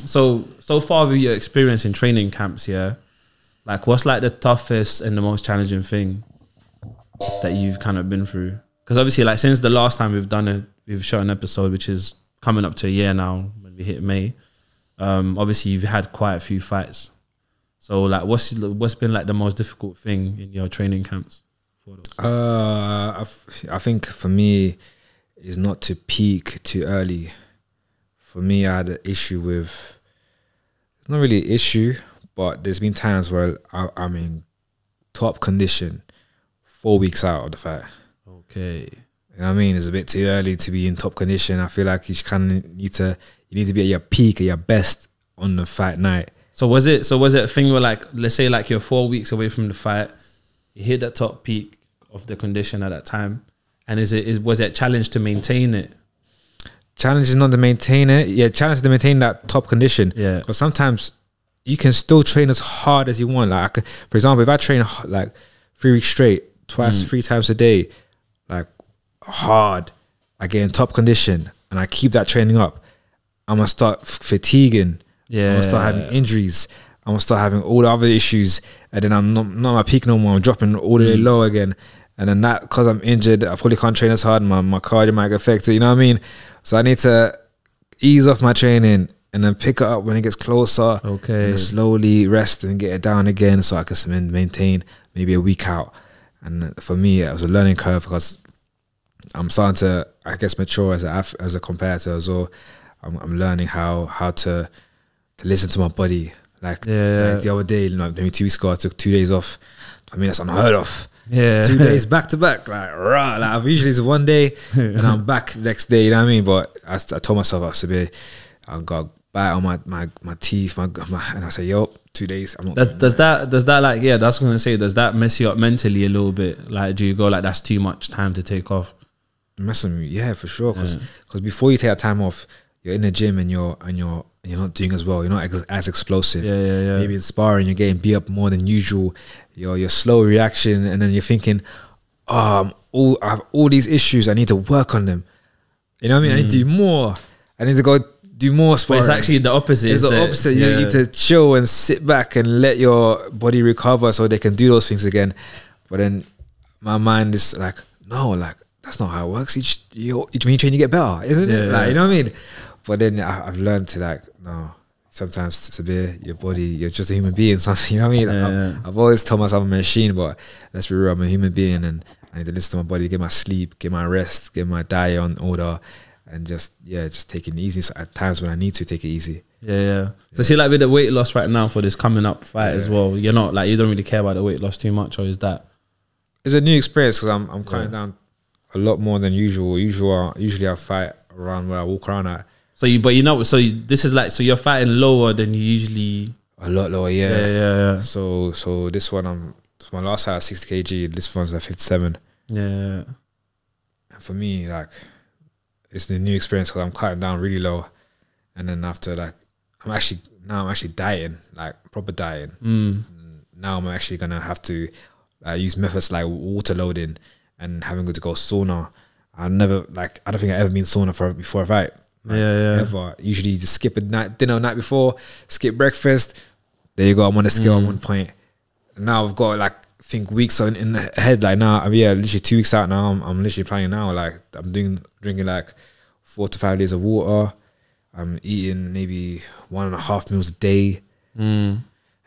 so far with your experience in training camps, yeah, like what's like the toughest and the most challenging thing that you've kind of been through? Because obviously, like since the last time we've shot an episode, which is coming up to a year now when we hit May. Obviously, you've had quite a few fights. So, like, what's been like the most difficult thing in your training camps? I think for me, is not to peak too early. For me, I had an issue with. It's not really an issue, but there's been times where I'm in top condition, 4 weeks out of the fight. Okay. You know what I mean? It's a bit too early to be in top condition. I feel like you kind of need to be at your peak, at your best on the fight night. So was it a thing where, like, let's say like you're 4 weeks away from the fight, you hit that top peak of the condition at that time, and was it a challenge to maintain it? Challenge is not to maintain it. Yeah, challenge is to maintain that top condition. Yeah. Because sometimes you can still train as hard as you want. Like, for example, if I train like 3 weeks straight, three times a day, like hard, I get in top condition and I keep that training up, I'm gonna start fatiguing. Yeah. I'm gonna start having injuries. I'm gonna start having all the other issues, and then I'm not at my peak no more. I'm dropping all the way low again, and then that, because I'm injured, I probably can't train as hard. My cardio might get affected. You know what I mean? So I need to ease off my training and then pick it up when it gets closer. Okay. And then slowly rest and get it down again, so I can maintain maybe a week out. And for me, it was a learning curve because I'm starting to, I guess, mature as a competitor as well. I'm learning how to listen to my body. Like the other day, like maybe 2 weeks ago, I took 2 days off. I mean, that's unheard of. Yeah, 2 days back to back, like rah. Like I've usually it's one day and I'm back next day. You know what I mean? But I told myself I got a bite on my teeth, and I said, yo, 2 days. I'm not. Does that like that's what I'm gonna say. Does that mess you up mentally a little bit? Like, do you go like that's too much time to take off? Messing me, yeah, for sure. Because before you take that time off, you're in the gym and you're not doing as well. You're not as explosive. Yeah. Maybe in sparring, you're getting beat up more than usual. Your slow reaction, and then you're thinking, I have all these issues. I need to work on them. You know what I mean? I need to do more. I need to go do more sparring. But it's actually the opposite. It's the opposite. You need to chill and sit back and let your body recover so they can do those things again. But then my mind is like, no, like that's not how it works. Each when you train, you get better, isn't it? Like, you know what I mean? But then I've learned to like, no, sometimes Sabir, your body, you're just a human being. Something, you know what I mean? I've always told myself I'm a machine, but let's be real, I'm a human being, and I need to listen to my body, get my sleep, get my rest, get my diet on order, and just take it easy. So at times when I need to take it easy. So see, like with the weight loss right now for this coming up fight as well, you're not like, you don't really care about the weight loss too much, or is that? It's a new experience because I'm cutting down a lot more than usual. Usually I fight around where I walk around at. So this is like, so you're fighting lower than you usually. A lot lower, yeah. Yeah. So this one, my last fight at 60 kg. This one's at 57. Yeah. And for me, like, it's the new experience because I'm cutting down really low, and then after like, I'm actually dieting, like proper dieting. Now I'm actually gonna have to use methods like water loading and having to go sauna. I don't think I've ever been sauna before a fight. Ever. Usually just skip a dinner the night before, skip breakfast. There you go. I'm on the scale at 1 point. Now I've got like weeks in the head. Like now, literally 2 weeks out now. I'm literally planning now. Like I'm drinking like 4 to 5 days of water. I'm eating maybe 1.5 meals a day. And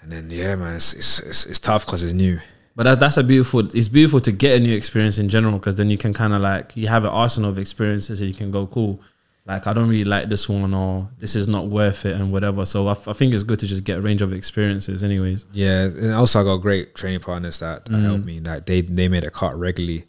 then man, it's tough because it's new. But it's beautiful to get a new experience in general, because then you can kind of like, you have an arsenal of experiences and you can go, cool, like I don't really like this one, or this is not worth it and whatever. So I think it's good to just get a range of experiences anyways. Yeah, and also I got great training partners that helped me. Like they made a cut regularly,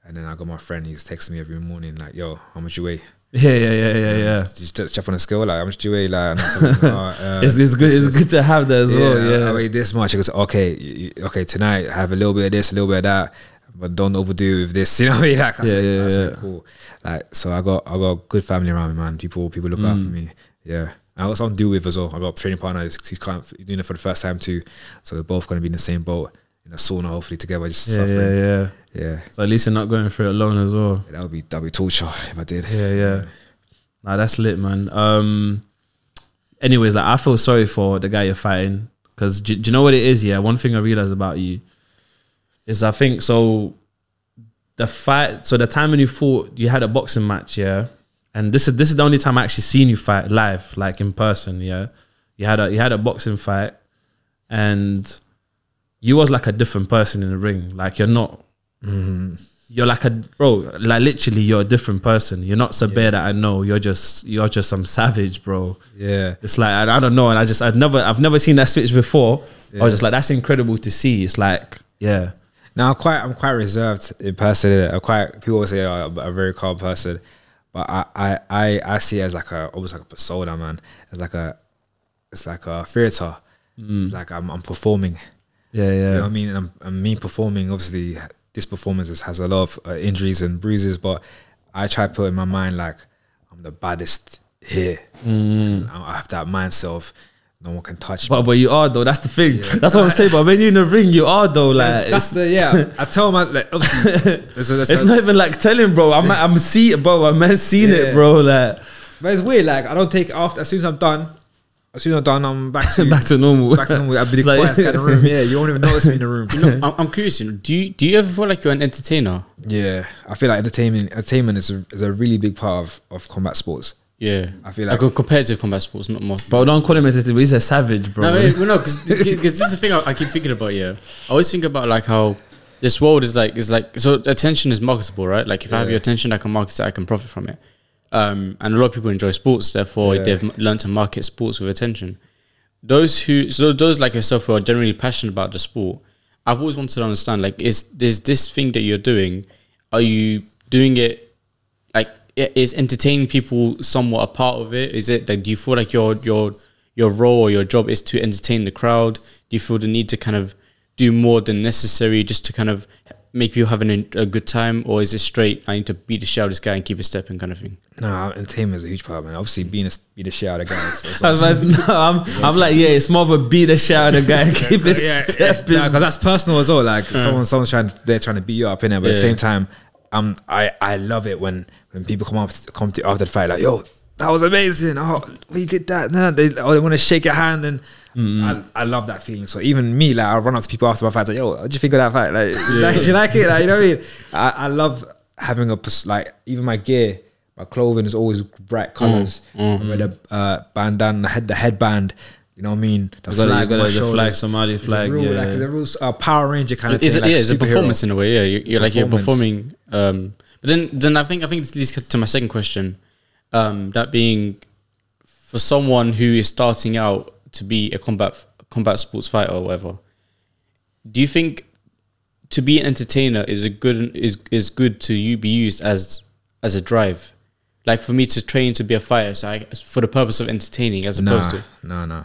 and then I got my friend, he's texting me every morning like, yo, how much you weigh? Yeah. Just check on the scale, like how much do you weigh? Like, it's good to have that as well. Yeah, I weigh this much. He goes, okay, tonight I have a little bit of this, a little bit of that, but don't overdo it with this. You know what I mean? Like, I said, cool. Like, so I got a good family around me, man. People look out for me. Yeah, I got something to deal with as well. I got a training partner. He's doing it for the first time too. So we're both gonna be in the same boat in a sauna, hopefully together. Just suffering. Yeah. So at least you're not going through it alone as well. That would be torture if I did. Yeah. Nah, that's lit, man. Anyways, like I feel sorry for the guy you're fighting, because do you know what it is? Yeah, one thing I realized about you is I think so. The fight, so the time when you fought, you had a boxing match, yeah, and this is the only time I actually seen you fight live, like in person, yeah. You had a boxing fight, and you was like a different person in the ring. Like you're not. You're like like literally you're a different person. You're not Sabir that I know. You're just some savage, bro. Yeah. It's like I don't know, and I've never seen that switch before. I was just like, that's incredible to see. It's like, yeah. Now I'm quite reserved in person. People will say I'm a very calm person, but I see it as like almost like a persona, man. It's like a theater. It's like I'm performing. Yeah. You know what I mean? And I'm me performing, obviously. This performance has a lot of injuries and bruises, but I try to put in my mind like I'm the baddest here. I have that mindset of no one can touch me. But you are though. That's the thing. Yeah. That's what I'm saying. But when you're in the ring, you are though. Like I tell my like. It's not even like telling, bro. I'm seeing, bro. I'm seeing it, bro. Like, but it's weird. Like I don't take after. As soon as I'm done, I'm back to back to normal. I'll be the quiet guy in the room. Yeah, you won't even notice me in the room. You know, I'm curious. You know, do you ever feel like you're an entertainer? Yeah, I feel like entertainment is a really big part of combat sports. Yeah, I feel like compared to combat sports, not more. But don't call him entertainer. He's a savage, bro. No, because this is the thing I keep thinking about. Yeah, I always think about like how this world is like so attention is marketable, right? Like if I have your attention, I can market it, I can profit from it. and a lot of people enjoy sports. Therefore, they've learned to market sports with attention. Those like yourself who are generally passionate about the sport, I've always wanted to understand, like, is this thing that you're doing, are you doing it, like, is entertaining people somewhat a part of it? Is it like, do you feel like your role or your job is to entertain the crowd? Do you feel the need to kind of do more than necessary just to kind of make people having a good time? Or is it straight, I need to beat the shit out of this guy and keep a stepping kind of thing? No, entertainment is a huge part, man. Obviously, beat the shit out of guys. I'm like, yeah, it's more of a beat the shit out of guy and keep it stepping. Because that's personal as well. Like, someone's they're trying to beat you up in there, but at the same time, I love it when people come to after the fight, like, yo, that was amazing. Oh, you did that. No, they want to shake your hand, and I love that feeling. So even me, like, I run up to people after my fight, like, yo, what do you think of that fight? Like, do you like it? Like, you know what I mean? I love having like, even my gear, my clothing is always bright colors. With the bandana, the headband. You know what I mean? The flag, the flag, Somali flag. Like the rules, Power Ranger kind of thing. Like, it's a performance in a way. Yeah, you're performing. But then I think this leads to my second question. That being, for someone who is starting out to be a combat sports fighter or whatever, do you think to be an entertainer is good to be used as a drive? Like, for me to train to be a fighter, so for the purpose of entertaining, as opposed to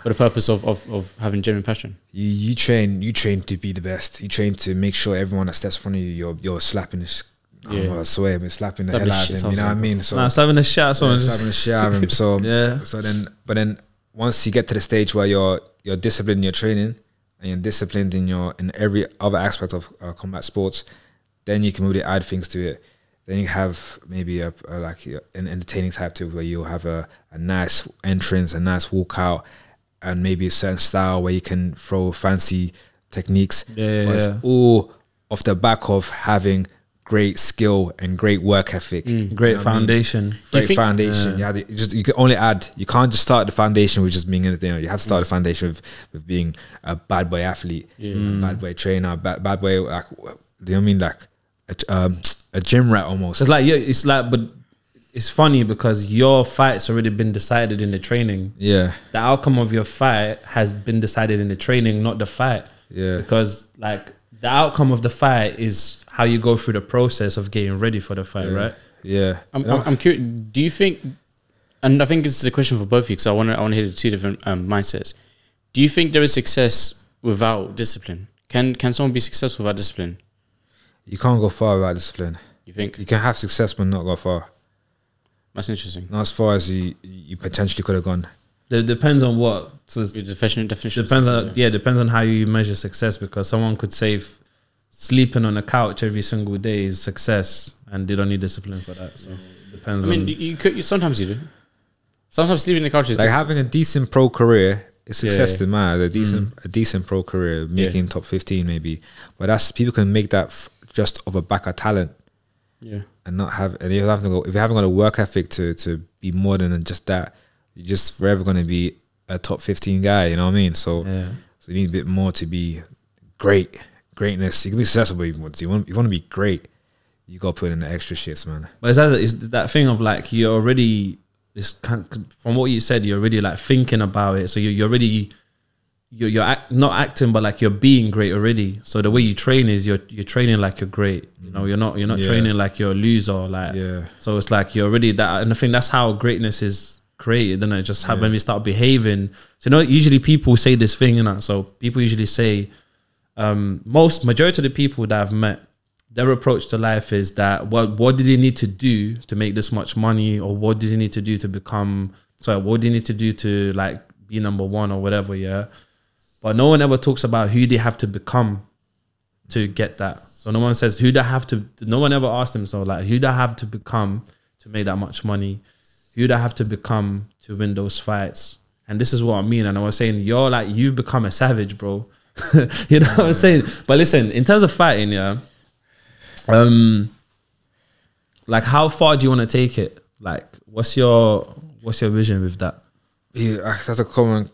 for the purpose of having genuine passion. You train to be the best. You train to make sure everyone that steps in front of you, you're slapping this. I swear, I've been slapping the hell out of him. You know what I mean? So slapping the shit out of someone. Slapping the shit out of him. So but then once you get to the stage where you're disciplined in your training and you're disciplined in every other aspect of combat sports, then you can really add things to it. Then you have maybe an entertaining type to it, where you'll have a nice entrance, a nice walkout, and maybe a certain style where you can throw fancy techniques. But it's all off the back of having great skill and great work ethic. Great foundation. Great foundation. You can only add. You can't just start the foundation with just being entertainer. You have to start the foundation with being a bad boy athlete, a bad boy trainer, bad boy. Like, do you know what I mean? Like a gym rat almost. But it's funny because your fight's already been decided in the training. Yeah. The outcome of your fight has been decided in the training, not the fight. Yeah. Because, like, the outcome of the fight is how you go through the process of getting ready for the fight, right? Yeah. I'm curious. Do you think, and I think this is a question for both of you, because I want to hear the two different mindsets. Do you think there is success without discipline? Can someone be successful without discipline? You can't go far without discipline. You think? You can have success but not go far. That's interesting. Not as far as you potentially could have gone. It depends on what. So your definition. Depends on how you measure success, because someone could say sleeping on a couch every single day is success, and they don't need discipline for that. So it depends. I mean, you sometimes you do. Sometimes sleeping on the couch is like having a decent pro career. It's success to man. A decent pro career, making top 15 maybe, but that's, people can make that just off a back of talent. Yeah, and not have, and you have to go, if you haven't got a work ethic to be more than just that, you're just forever going to be a top 15 guy. You know what I mean? So you need a bit more to be greatness. You can be successful, but you want to be great, you got to put in the extra shits, man. But it's that thing of, like, you're already, from what you said, you're already, like, thinking about it. So you're already, you're not acting, but, like, you're being great already. So the way you train is you're training like you're great. You know, you're not training like you're a loser. Like, so it's like you're already that, and I think that's how greatness is created. And it just have when we start behaving. So, you know, usually people say this thing, you know. So people usually say, majority of the people that I've met, their approach to life is that what did they need to do to make this much money, or what did they need to do to become, what do you need to do to, like, be number one or whatever, but no one ever talks about who they have to become to get that. So no one says no one ever asks themselves, like, who do I have to become to make that much money? Who do I have to become to win those fights? And this is what I mean. And I was saying, you've become a savage, bro. You know what I'm saying? But listen, in terms of fighting, like, how far do you want to take it? Like, what's your vision with that? Yeah, that's a common.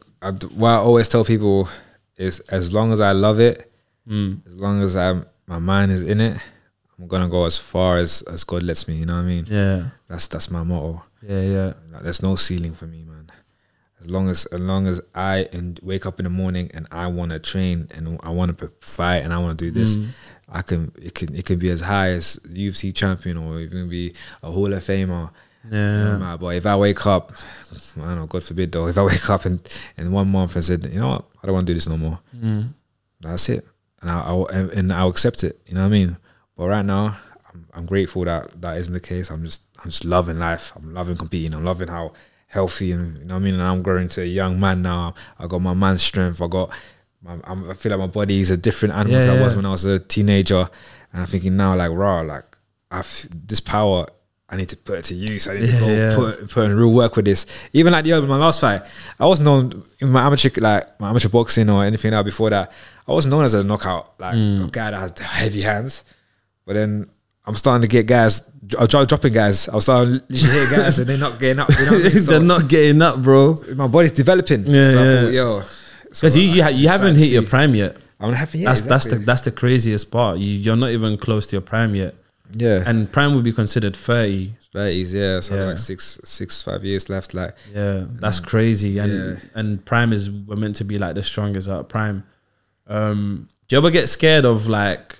What I always tell people is, as long as I love it, as long as my mind is in it, I'm gonna go as far as God lets me. You know what I mean? Yeah, that's my motto. Yeah. Like, there's no ceiling for me, man. As long as I wake up in the morning and I want to train and I want to fight and I want to do this, it can be as high as UFC champion or even be a Hall of Famer. Yeah. But if I wake up, I don't know, God forbid though, if I wake up in 1 month and said, you know what, I don't want to do this no more, that's it, and I'll accept it. You know what I mean? But right now, I'm grateful that isn't the case. I'm just loving life. I'm loving competing. I'm loving how healthy, and you know what I mean. And I'm growing to a young man now. I got my man's strength. I feel like my body is a different animal than I was when I was a teenager. And I'm thinking now, like, raw, like this power, I need to put it to use. I need to go put in real work with this. Even like my last fight, I wasn't known in my amateur boxing or anything else before that. I wasn't known as a knockout, like a guy that has heavy hands. But then I'm starting to get guys, dropping guys. I was starting to hit guys and they're not getting up. You know what I mean? So they're not getting up, bro. my body's developing. Yeah, so yeah. I thought, yo, Because you haven't hit your prime yet. I'm happy. That's the craziest part. You're not even close to your prime yet. Yeah. And prime would be considered 30. 30s, yeah. So like 5 years left. Like, yeah, that's crazy. And prime we're meant to be like the strongest at prime. Do you ever get scared of like?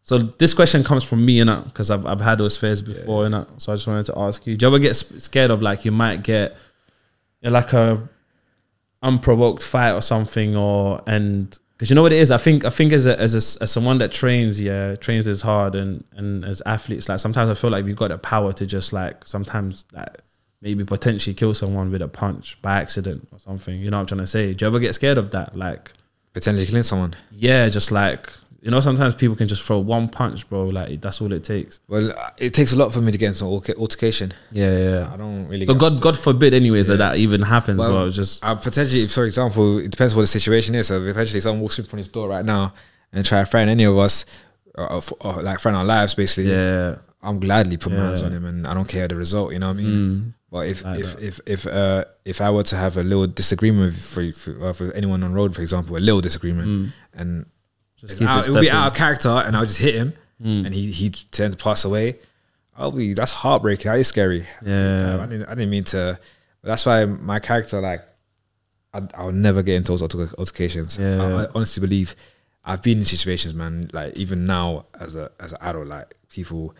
So this question comes from me, innit? Because I've had those fears before, innit? So I just wanted to ask you: do you ever get scared of like you might get like a unprovoked fight or something, because you know what it is? I think as someone that trains as hard and as athletes, like sometimes I feel like you've got the power to just like sometimes like maybe potentially kill someone with a punch by accident or something. You know what I'm trying to say? Do you ever get scared of that? Like potentially killing someone? Yeah, just like. You know, sometimes people can just throw one punch, bro. Like, that's all it takes. Well, it takes a lot for me to get into altercation. Yeah. I don't really... So God forbid anyways that even happens, bro. Just potentially, for example, it depends what the situation is. So if eventually someone walks in from his door right now and try to threaten any of us, or like threaten our lives, basically, I'm gladly put my hands on him and I don't care the result, you know what I mean? But if I were to have a little disagreement for anyone on road, for example, a little disagreement, and... it would be out of character and I'll just hit him and he tends to pass away. That's heartbreaking. That is scary. Yeah. I didn't mean to, but that's why my character, like, I'll never get into those altercations. I honestly believe I've been in situations, man, like even now as an adult, like people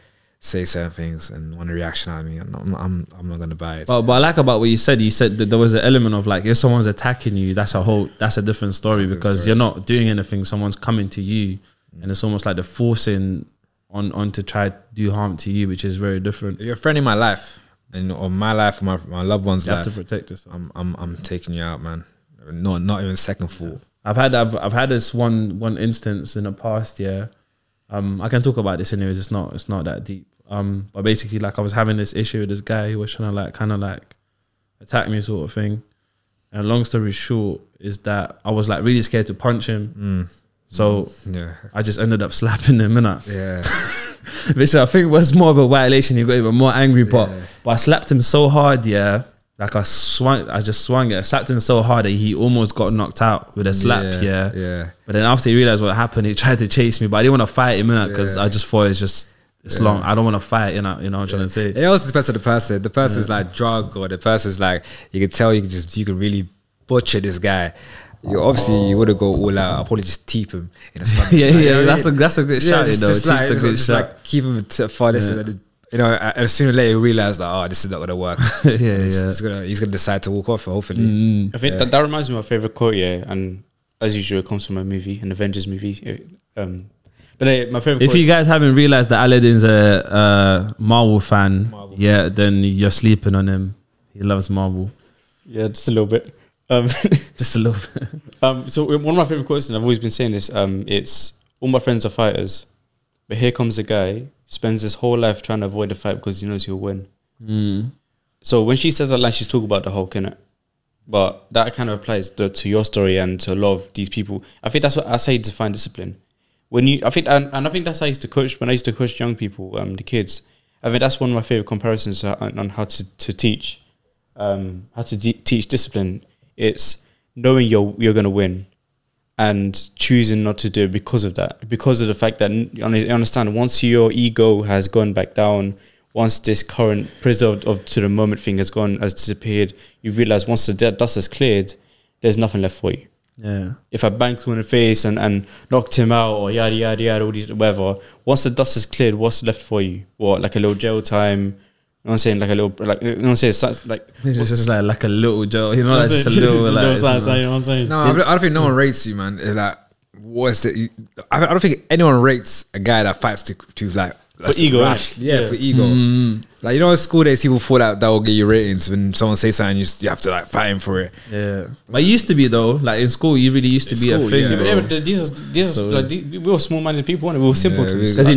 say certain things and want a reaction out of me, and I'm not gonna buy it. But I like about what you said that there was an element of like, if someone's attacking you, that's a different story, because you're not doing anything, someone's coming to you, and it's almost like they're forcing on to try to do harm to you, which is very different. You're a friend in my life, and or my life, or my loved one's life. You have to protect yourself. I'm taking you out, man. Not even second thought. I've had this one instance in the past. I can talk about this anyways. It's not that deep. But basically, like, I was having this issue with this guy who was trying to like kind of like attack me, sort of thing. And long story short is that I was like really scared to punch him. So I just ended up slapping him, innit? Yeah. Which I think was more of a violation. He got even more angry, but I slapped him so hard, like I just swung it. I slapped him so hard that he almost got knocked out with a slap, But then after he realized what happened, he tried to chase me, but I didn't want to fight him, innit? Because I just thought it's long. I don't want to fight, you know what I'm trying to say. It also depends on the person. The person's like drunk, or the person's like, you can tell you can really butcher this guy. You wouldn't go all out. I'll probably just teep him in the stomach. That's a good shot, you know. Just a good shot. Like keep him far distance. You know, and sooner or later you realize that, oh, this is not gonna work. He's gonna decide to walk off. Hopefully, I think that reminds me of my favorite quote. And as usual, it comes from a movie, an Avengers movie. But my favorite. If you guys haven't realized that Aladdin's a Marvel fan, then you're sleeping on him. He loves Marvel. Yeah, just a little bit. Just a little bit. So one of my favorite quotes, and I've always been saying this, it's all my friends are fighters, but here comes a guy, spends his whole life trying to avoid the fight because he knows he'll win. So when she says that line, she's talking about the Hulk, innit? But that kind of applies to your story and to a lot of these people. I think that's how you define discipline. I think that's how I used to coach. When I used to coach young people, the kids, I think that's one of my favorite comparisons on how to teach, teach discipline. It's knowing you're going to win, and choosing not to do it because of that, because of the fact that you understand once your ego has gone back down, once this current preserved of to the moment thing has disappeared, you realize once the dust has cleared, there's nothing left for you. Yeah. If I banked him in the face and knocked him out or yada yada yada, all these whatever, once the dust is cleared, what's left for you? What, like a little jail time? You know what I'm saying? Like a little, like, you know what I'm saying? It's like It's just like a little jail, you know, like just a little, like, you know what I'm saying? No, I don't think no one rates you, man. It's like, what's the? I don't think anyone rates a guy that fights to like for ego, rash. Yeah, for ego. Like, you know, in school days, people thought that will get you ratings. When someone says something, you have to like fight him for it. Yeah, but it used to be though. Like in school, you really used to be a thing. Yeah, but these are like, we were small-minded people, and we were simple to because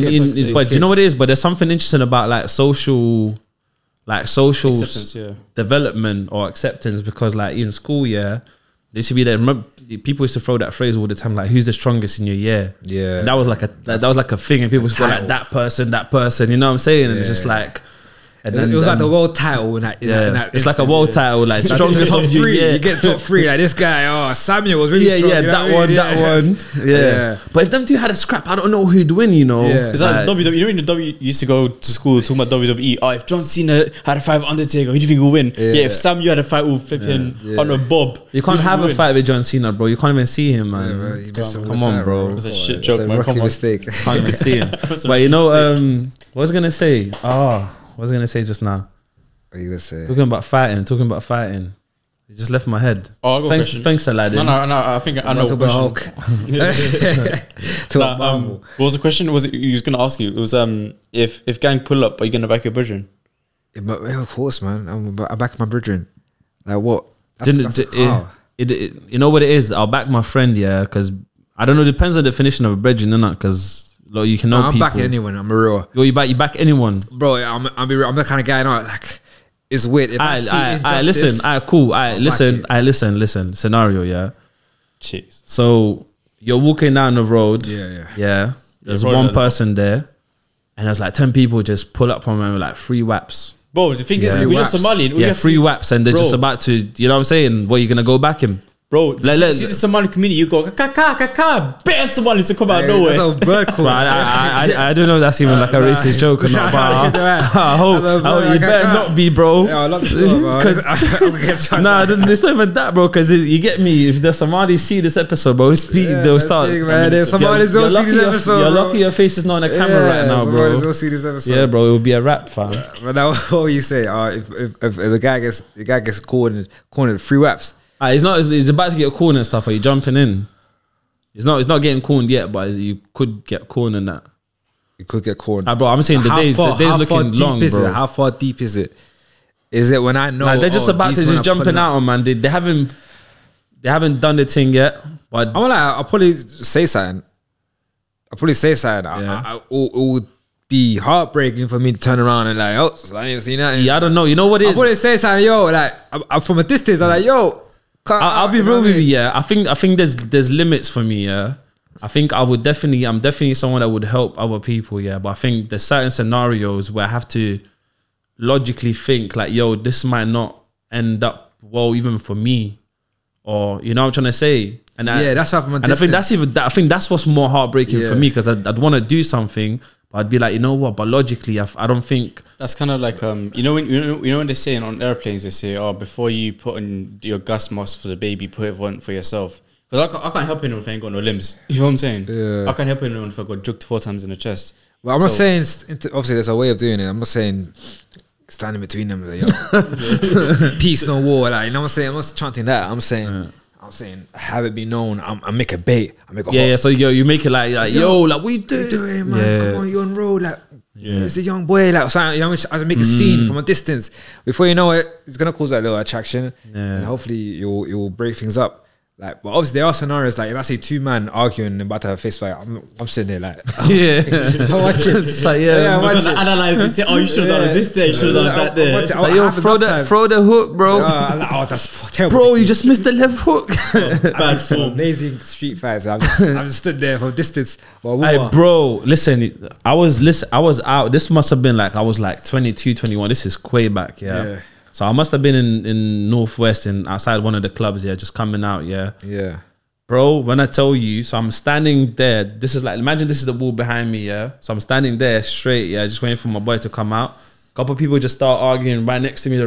but you know what it is? But there's something interesting about like social development or acceptance, because like in school, there used to be people used to throw that phrase all the time, like, who's the strongest in your year? Yeah, and that was like a thing, and people used to go like that person, you know what I'm saying? And it's just like, and then, it was like the world title. In that it's instance, like a world title, like strongest top of your three. year. You get top three. Like this guy, Samuel was really strong. That one. Yeah. But if them two had a scrap, I don't know who'd win. You know, it's like WWE. You know, when the W used to go to school talking about WWE. Oh, if John Cena had a fight with Undertaker, who do you think will win? Yeah, if Samuel had a fight with flipping on a Bob, you can't have a fight with John Cena, bro. You can't even see him, man. Come on, bro. It was a shit joke, man. Come on, mistake. Can't even see him. But you know, what was I gonna say? What was I gonna say just now? What are you gonna say? Talking about fighting. It just left my head. Oh, I got a question. Thanks, Aladdin. No, I think I know what question. What was the question? Was it you was gonna ask you? It was if gang pull up, are you gonna back your brethren? Yeah, of course, man. I'm back my brethren. Like what? You know what it is? I'll back my friend, because I don't know. It depends on the definition of a brethren, innit? Because like, you can know people. I'm backing anyone. I'm a real. You back anyone, bro. I'm the kind of guy now. Like, it's weird. If I listen. Cool. Listen. Scenario, yeah. Jeez. So you're walking down the road. Yeah. There's one person there, and there's like 10 people just pull up on him with like 3 whaps. Bro, the thing is, we're not Somalian. Yeah, 3 whaps, and they're just about to. You know what I'm saying? What, you gonna go back him? Bro, see the Somali community, you go kaka, better Somali to come out of nowhere. That's a bird call. I don't know if that's even like a racist joke or not. But I hope you better not be, bro. Yeah, I love the story, bro. Nah, it's not even that, bro. Because you get me. If the Somalis see this episode, bro, they'll start. Somebody's gonna see this episode. You're lucky your face is not on the camera right now, bro. Somebody's gonna see this episode. Yeah, bro, it will be a rap, fam. But now, what will you say? If the guy gets cornered 3 whaps. He's about to get cornered and stuff. Are you jumping in? It's not getting cornered yet, but you could get cornered and that. You could get cornered. Bro, I'm saying the day's looking long, bro. How far deep is it? Is it when I know? Like, they're just about to just jumping out on, man. They haven't done the thing yet. But I'll probably say something. It would be heartbreaking for me to turn around and like, so I ain't seen nothing. Yeah, I don't know. You know what it is? I'll probably say something, like, I'm from a distance. I'm like, I'll be real with you, yeah. I think there's limits for me, yeah. I think I'm definitely someone that would help other people, yeah. But I think there's certain scenarios where I have to logically think like, this might not end up well even for me, or you know what I'm trying to say. And that's how. And I think that's what's more heartbreaking for me, because I'd want to do something, but I'd be like, you know what? But logically, I don't think that's kind of like you know when they're saying on airplanes, they say, before you put on your gas mask for the baby, put it one for yourself. Because I can't help anyone if I ain't got no limbs. You know what I'm saying? Yeah. I can't help anyone if I got juked 4 times in the chest. Well, I'm not saying obviously there's a way of doing it. I'm not saying standing between them, like, peace, no war. Like, you know what I'm saying? I'm not chanting that. I'm saying have it be known. I make a bait. I make a So you make it like what you what you doing, man? Come on, you're on road. Like, it's a young boy. Like, so I make a scene from a distance. Before you know it, it's gonna cause that little attraction, and hopefully you'll break things up. Like, but obviously there are scenarios like if I see 2 men arguing and about to have a fist fight, I'm sitting there like, I'm watching, just like analyze and say, you should have done it this day, should have done that there. Like, throw the hook, bro. That's terrible. Bro, you just missed the left hook. Bad form. Amazing street fights. I'm just stood there from distance. Hey, bro, listen, I was out. This must have been like I was like 22, 21. This is way back, yeah. So I must have been in Northwest and outside one of the clubs, just coming out, Yeah. Bro, when I tell you, so I'm standing there. This is like, imagine this is the wall behind me, So I'm standing there straight, just waiting for my boy to come out. couple of people just start arguing right next to me.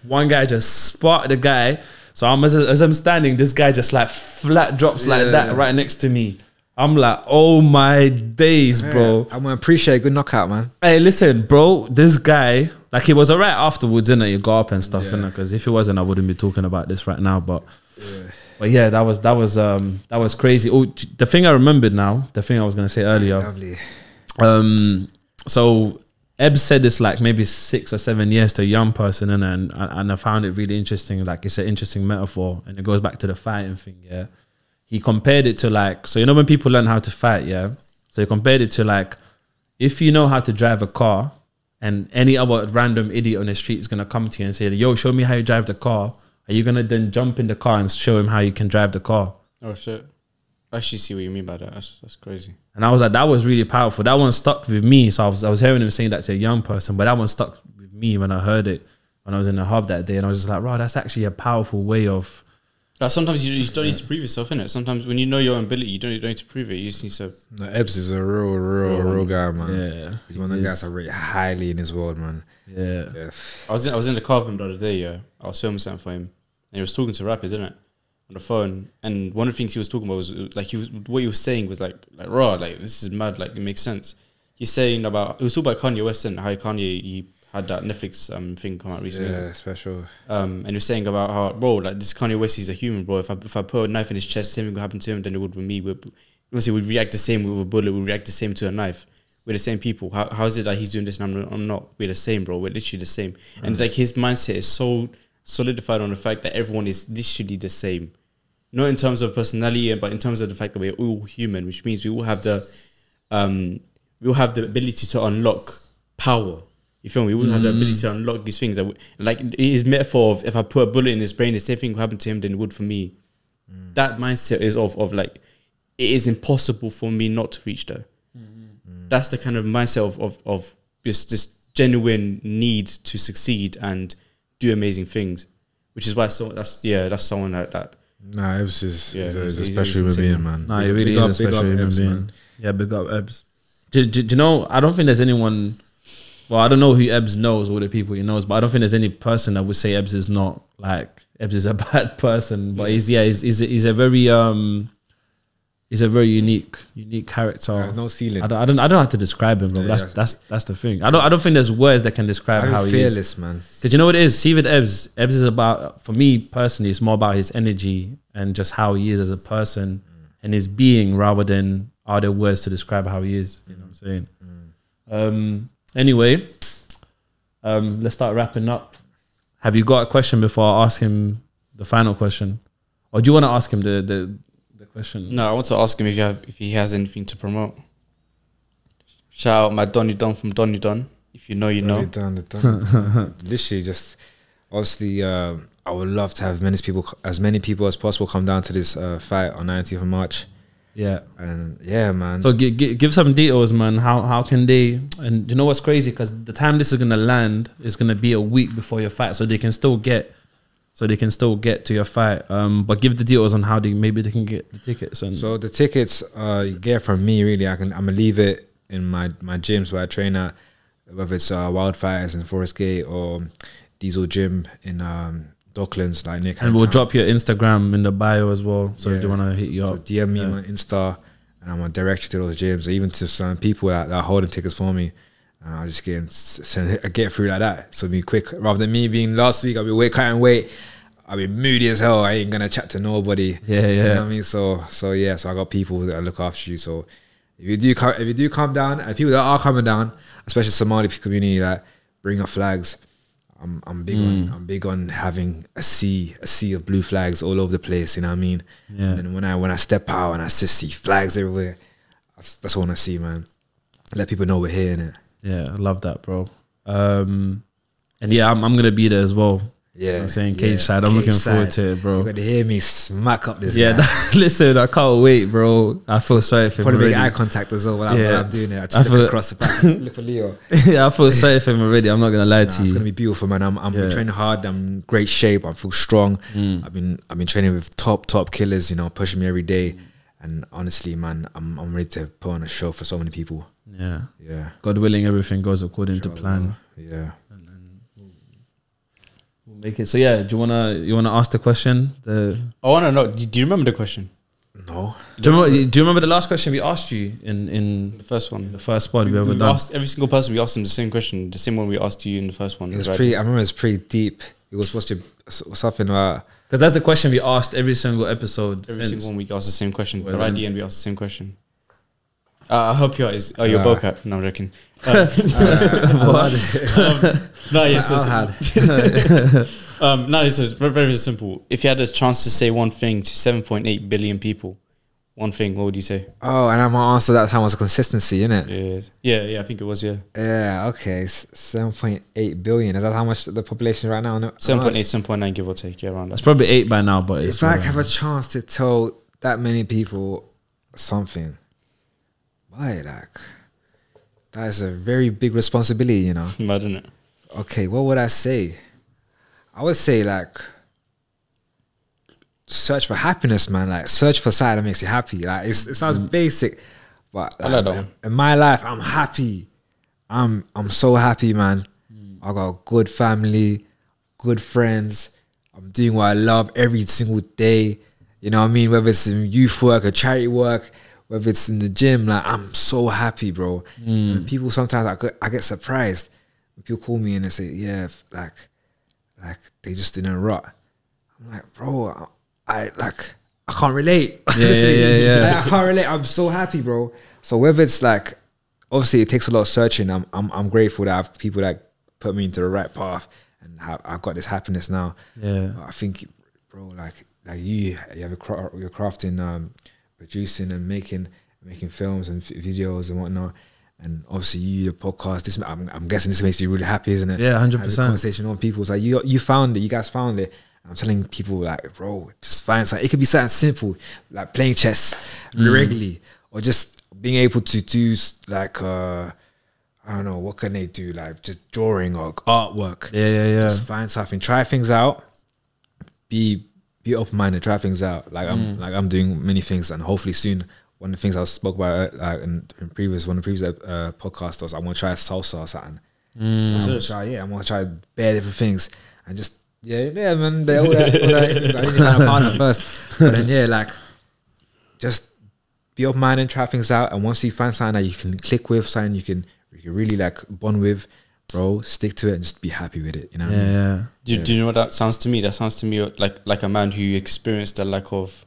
One guy just sparked the guy. So as I'm standing, this guy just like flat drops like that right next to me. I'm like, oh my days, bro. I'm gonna appreciate a good knockout, man. Hey, listen, bro, this guy, like, he was alright afterwards, innit? You go up and stuff, innit? Because if it wasn't, I wouldn't be talking about this right now. But yeah, that was crazy. Oh, the thing I remembered now, the thing I was gonna say earlier. Lovely. So Eb said this like maybe 6 or 7 years to a young person, and I found it really interesting. Like, it's an interesting metaphor, and it goes back to the fighting thing. Yeah, he compared it to like, so you know when people learn how to fight, yeah. So he compared it to like, if you know how to drive a car, and any other random idiot on the street is gonna come to you and say, "Yo, show me how you drive the car." Are you gonna then jump in the car and show him how you can drive the car? Oh shit! I actually see what you mean by that. That's crazy. And I was like, that was really powerful. That one stuck with me. So I was hearing him saying that to a young person, but that one stuck with me when I heard it when I was in the hub that day, and I was just like, "Bro, that's actually a powerful way of." Sometimes you don't need to prove yourself, innit? Sometimes when you know your own ability, you don't need to prove it. You just need to. No, Ebbs is a real guy, man. Yeah, he's one of the guys I rate highly in his world, man. Yeah. I was in the car with him the other day. Yeah, I was filming something for him, and he was talking to rappers, didn't it? On the phone, and one of the things he was talking about was like what he was saying was like raw, like this is mad, like it makes sense. He's saying about, he was talking about Kanye West and how Kanye, he had that Netflix thing come out recently. Yeah, special. And he was saying about how, bro, like this Kanye West, he's a human, bro. If I put a knife in his chest, same thing would happen to him than it would with me. We'd react the same with a bullet. We react the same to a knife. We're the same people. How is it that he's doing this and I'm not? We're the same, bro. We're literally the same. And it's like his mindset is so solidified on the fact that everyone is literally the same. Not in terms of personality, but in terms of the fact that we're all human, which means we all have the ability to unlock power. You feel me? We all have the ability to unlock these things. Like his metaphor of, if I put a bullet in his brain, the same thing will happen to him than it would for me. That mindset is of like, it is impossible for me not to reach there. That's the kind of mindset of this genuine need to succeed and do amazing things, which is why that's someone like that. Nah, Ebbs is a special human being, man. Nah, he really is a special human being. Man. Yeah, big up Ebbs. Do you know, I don't think there's anyone, well, I don't know who Ebbs knows or the people he knows, but I don't think there's any person that would say Ebbs is not, like, Ebbs is a bad person, but he's a very unique character. There's no ceiling. I don't know how to describe him, bro. Yeah, that's the thing. I don't think there's words that can describe how he is. Fearless, man. Because you know what it is? See with Ebbs is about, for me personally, it's more about his energy and just how he is as a person and his being, rather than are there words to describe how he is. You know what I'm saying? Anyway, let's start wrapping up. Have you got a question before I ask him the final question, or do you want to ask him the question? No, I want to ask him if he has anything to promote. Shout out my Donny Don from Donny Don. If you know, you know. Literally, just obviously, I would love to have as many people as possible come down to this fight on 19th of March. Yeah, and yeah, man. So give some details, man. How can they? And you know what's crazy? Because the time this is gonna land is gonna be a week before your fight, so they can still get to your fight. But give the details on how they can get the tickets. And so the tickets you get from me. Really, I'm gonna leave it in my gyms where I train at, whether it's Wildfires in Forest Gate or Diesel Gym in Docklands, like Nick. And we'll drop your Instagram in the bio as well. So if they want to hit you up, DM me on Insta, and I'm gonna direct you to those gyms, or even to some people that are holding tickets for me. I'll just get through like that. So be quick, rather than me being last week. I'll be can't wait. I'll be moody as hell. I ain't gonna chat to nobody. Yeah. You know what I mean? So I got people that look after you. So if you do come down, and people that are coming down, especially Somali community, that bring up flags. I'm big on having a sea of blue flags all over the place. You know what I mean? Yeah. And when I step out and I just see flags everywhere, that's what I want to see, man. Let people know we're here, innit? Yeah, I love that, bro. And yeah, I'm gonna be there as well. Yeah, you know what I'm saying cage side. I'm looking forward to it, bro. You're gonna hear me smack up this. Yeah, listen, I can't wait, bro. I feel sorry for him. Probably make eye contact as well while I'm doing it. I just look across the back, look for Leo. Yeah, I feel sorry for him already. I'm not gonna lie to you. It's gonna be beautiful, man. I'm training hard. I'm in great shape. I feel strong. I've been training with top killers. You know, pushing me every day. And honestly, man, I'm ready to put on a show for so many people. Yeah. Yeah. God willing, everything goes according to plan. Yeah. Make it. So yeah, do you wanna ask the question? I wanna know. Do you remember the question? No. Do you remember the last question we asked you in The first one. the first pod we ever We done? asked every single person. We asked them the same question, the same one we asked you in the first one. It was right? pretty. I remember it was pretty deep. It was something about. Because that's the question we asked every single episode. Every single one we asked the same question. Well, But right at the end we asked the same question. I hope yours. Oh, you're Uh, Bocat. No, I'm joking. No, yes, no, this is very, very simple. If you had a chance to say one thing to 7.8 billion people, one thing, what would you say? Oh, and my answer that time was consistency, innit? Yeah, I think it was, yeah. Yeah, okay. 7.8 billion. Is that how much the population right now? 7.8, 7.9, give or take, yeah, around that. It's probably 8 by now, but it's If I have a chance to tell that many people something, why, like, that is a very big responsibility, you know? Mad, isn't it? Okay, what would I say? I would say, like, search for happiness, man. Like, search for something that makes you happy. Like, it sounds basic, but I like that one. in my life, I'm happy. I'm so happy, man. I got a good family, good friends. I'm doing what I love every single day. You know what I mean? Whether it's in youth work or charity work, whether it's in the gym, like, I'm so happy, bro. And people sometimes I get surprised when people call me and they say, yeah, like they just in a rut. I'm like, bro, I can't relate. Yeah. Like, I can't relate. I'm so happy, bro. So whether it's like, obviously it takes a lot of searching. I'm grateful that I have people that put me into the right path and I've got this happiness now. Yeah. But I think, bro, like you have your craft in producing and making films and videos and whatnot. And obviously your podcast, this I'm guessing this makes you really happy, isn't it? Yeah, 100%. Having a conversation on people. It's like you found it, you guys found it. And I'm telling people, like, bro, just find something. It could be something simple, like playing chess regularly, or just being able to do like I don't know, what can they do? Like just drawing or artwork. Yeah. Just find something, try things out, be open minded, try things out. Like I'm doing many things, and hopefully soon. One of the things I spoke about in previous podcast was I want to try salsa or something. I'm gonna try bare different things and just man. All that, I didn't find a partner first, but then like just be open minded, try things out, and once you find something that you can click with, something you can really like bond with, bro, stick to it and just be happy with it. You know? What I mean? Do you know what that sounds to me? That sounds to me like a man who experienced the lack of.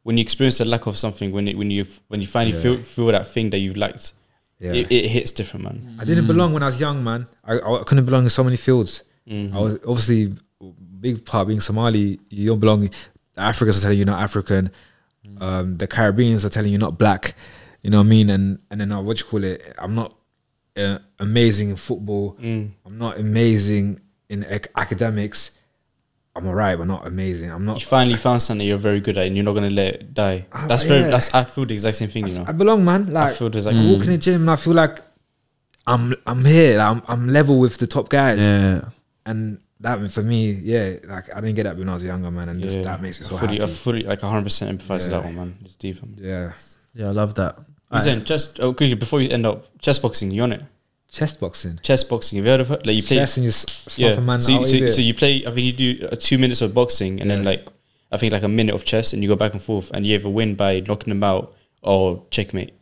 When you experience the lack of something, when you finally feel that thing that you liked, it hits different, man. I didn't belong when I was young, man. I couldn't belong in so many fields. I was obviously big part being Somali. You don't belong. The Africans are telling you you're not African. The Caribbeans are telling you you're not black. You know what I mean? And then what you call it? I'm not amazing in football. I'm not amazing in academics. I'm alright, but not amazing. I'm not. You finally found something you're very good at, and you're not gonna let it die. I feel the exact same thing. You know, I belong, man. Like I feel the exact I walk in the gym, and I feel like I'm here. Like, I'm level with the top guys. Yeah. And that for me, like I didn't get that when I was younger, man, and just, that makes me so happy. I fully like 100% empathize with that one, man. It's deep. Yeah, I love that. Hussein, just quickly before you end up, chess boxing, you on it? Chess boxing. Chess boxing. Have you heard of it? Like you play chess and you slap a man. So you play. I think you do 2 minutes of boxing and then like I think like a minute of chess, and you go back and forth, and you either win by knocking them out or checkmate.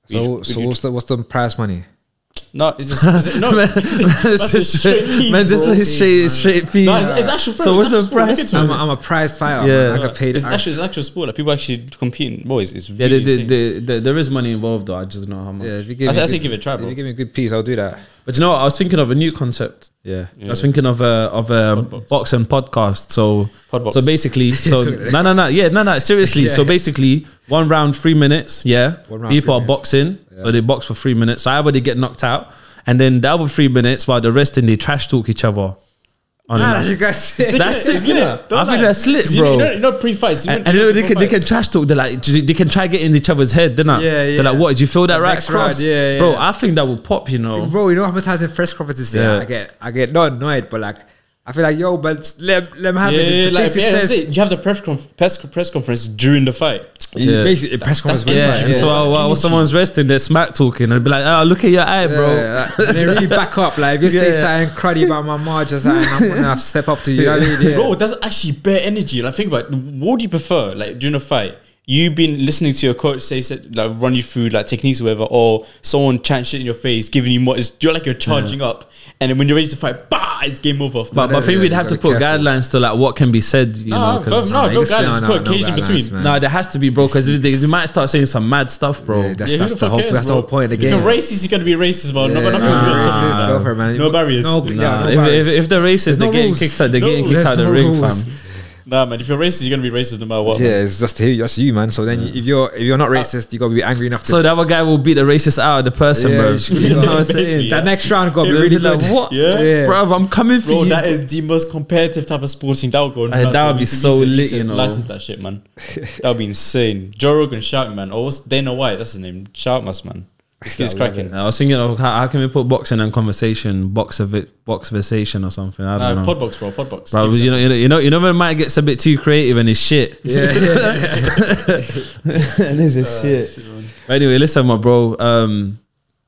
So what's the prize money? No, it's just no. That's a straight piece, man, just play straight piece. No, it's actual. So what's the prize? I'm a prized fighter. Yeah, man. I got paid. It's actual sport. Like people actually compete. Boys, it's really there is money involved though. I just don't know how much. Yeah, I say give it a try, bro. If you give me a good piece, I'll do that. But you know what? I was thinking of a new concept. Yeah. I was thinking of a boxing podcast. So basically, seriously. So basically, 1 round 3 minutes. Yeah, people are boxing, so they box for 3 minutes. So either they get knocked out, and then the other 3 minutes while the rest they trash talk each other. You guys, that's it. I think that's lit, bro. You know pre-fights, and they can trash talk. They're like, they can try get in each other's head, don't they? They're like, what? Did you feel that right? Cross? Bro, I think that would pop. You know, bro. You know, advertising press conferences. I get not annoyed, but like, I feel like, yo, but let them have it. You have the press conference during the fight. Basically, press conference. And so while someone's resting, they're smack talking. I'd be like, oh, look at your eye, bro. And they really back up. Like, if you say something cruddy about my Marge or something, I'm gonna have to step up to you. I mean, Bro, that's actually bare energy. Like, think about it. What do you prefer? Like, during a fight, you been listening to your coach say like run you through like techniques or whatever, or someone chat shit in your face, giving you more. You're like you're charging up, and then when you're ready to fight, bah, it's game over. But I think we'd have to put guidelines to like what can be said. You know, no guidelines. Put occasion between. No, there has to be, bro, because you might start saying some mad stuff, bro. Yeah, that's the whole point of the game. If you're racist, you're gonna be racist, bro. Go for it, man. No barriers. If they're racist, they're getting kicked out. They're getting kicked out of the ring, fam. Nah, man. If you're racist, you're gonna be racist no matter what. Yeah, man. It's just that's you, man. So then, if you're not racist, you gotta be angry enough to. So the other guy will beat the racist out of the person, bro. You know what I'm saying? That next round got really like, what? Yeah, bro, I'm coming for you. Bro, that is the most competitive type of sporting. That would go. That would be so lit, you know. License that shit, man. That would be insane. Joe Rogan shouting, man. Or what's Dana White? That's his name. Shout us, man. This kid's cracking. I was thinking of how can we put boxing and conversation, boxversation or something. I don't know. Podbox, bro. Podbox. Bro, you know when Mike gets a bit too creative and his shit. Yeah. And it's just shit. Anyway, listen, my bro.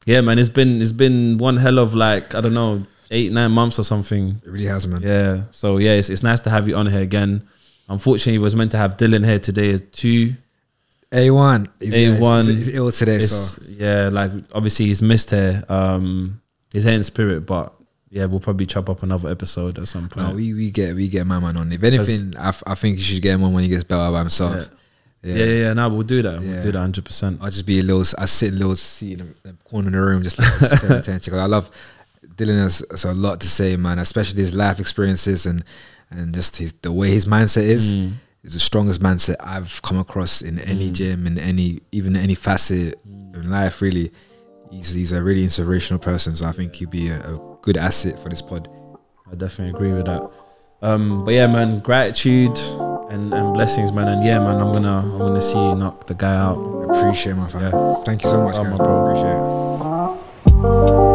Yeah, man, it's been one hell of like, I don't know, 8-9 months or something. It really has, man. Yeah. So yeah, it's nice to have you on here again. Unfortunately, we was meant to have Dylan here today too. A1. He's ill today, so yeah, like obviously he's missed here. He's here in spirit, but yeah, we'll probably chop up another episode at some point. No, we get my man on. If anything, I think you should get him on when he gets better by himself. Yeah. No, we'll do that. We'll do that 100%. I'll just be I sit in a little seat in the corner of the room, just like paying attention. I love Dylan has a lot to say, man. Especially his life experiences and just the way his mindset is. Is the strongest mindset I've come across in any gym, in any facet in life. Really, he's a really inspirational person. So I think he'd be a good asset for this pod. I definitely agree with that. But yeah, man, gratitude and blessings, man. And yeah, man, I'm gonna see you knock the guy out. I appreciate my fam. Thank you so much, guys. My bro. Appreciate it.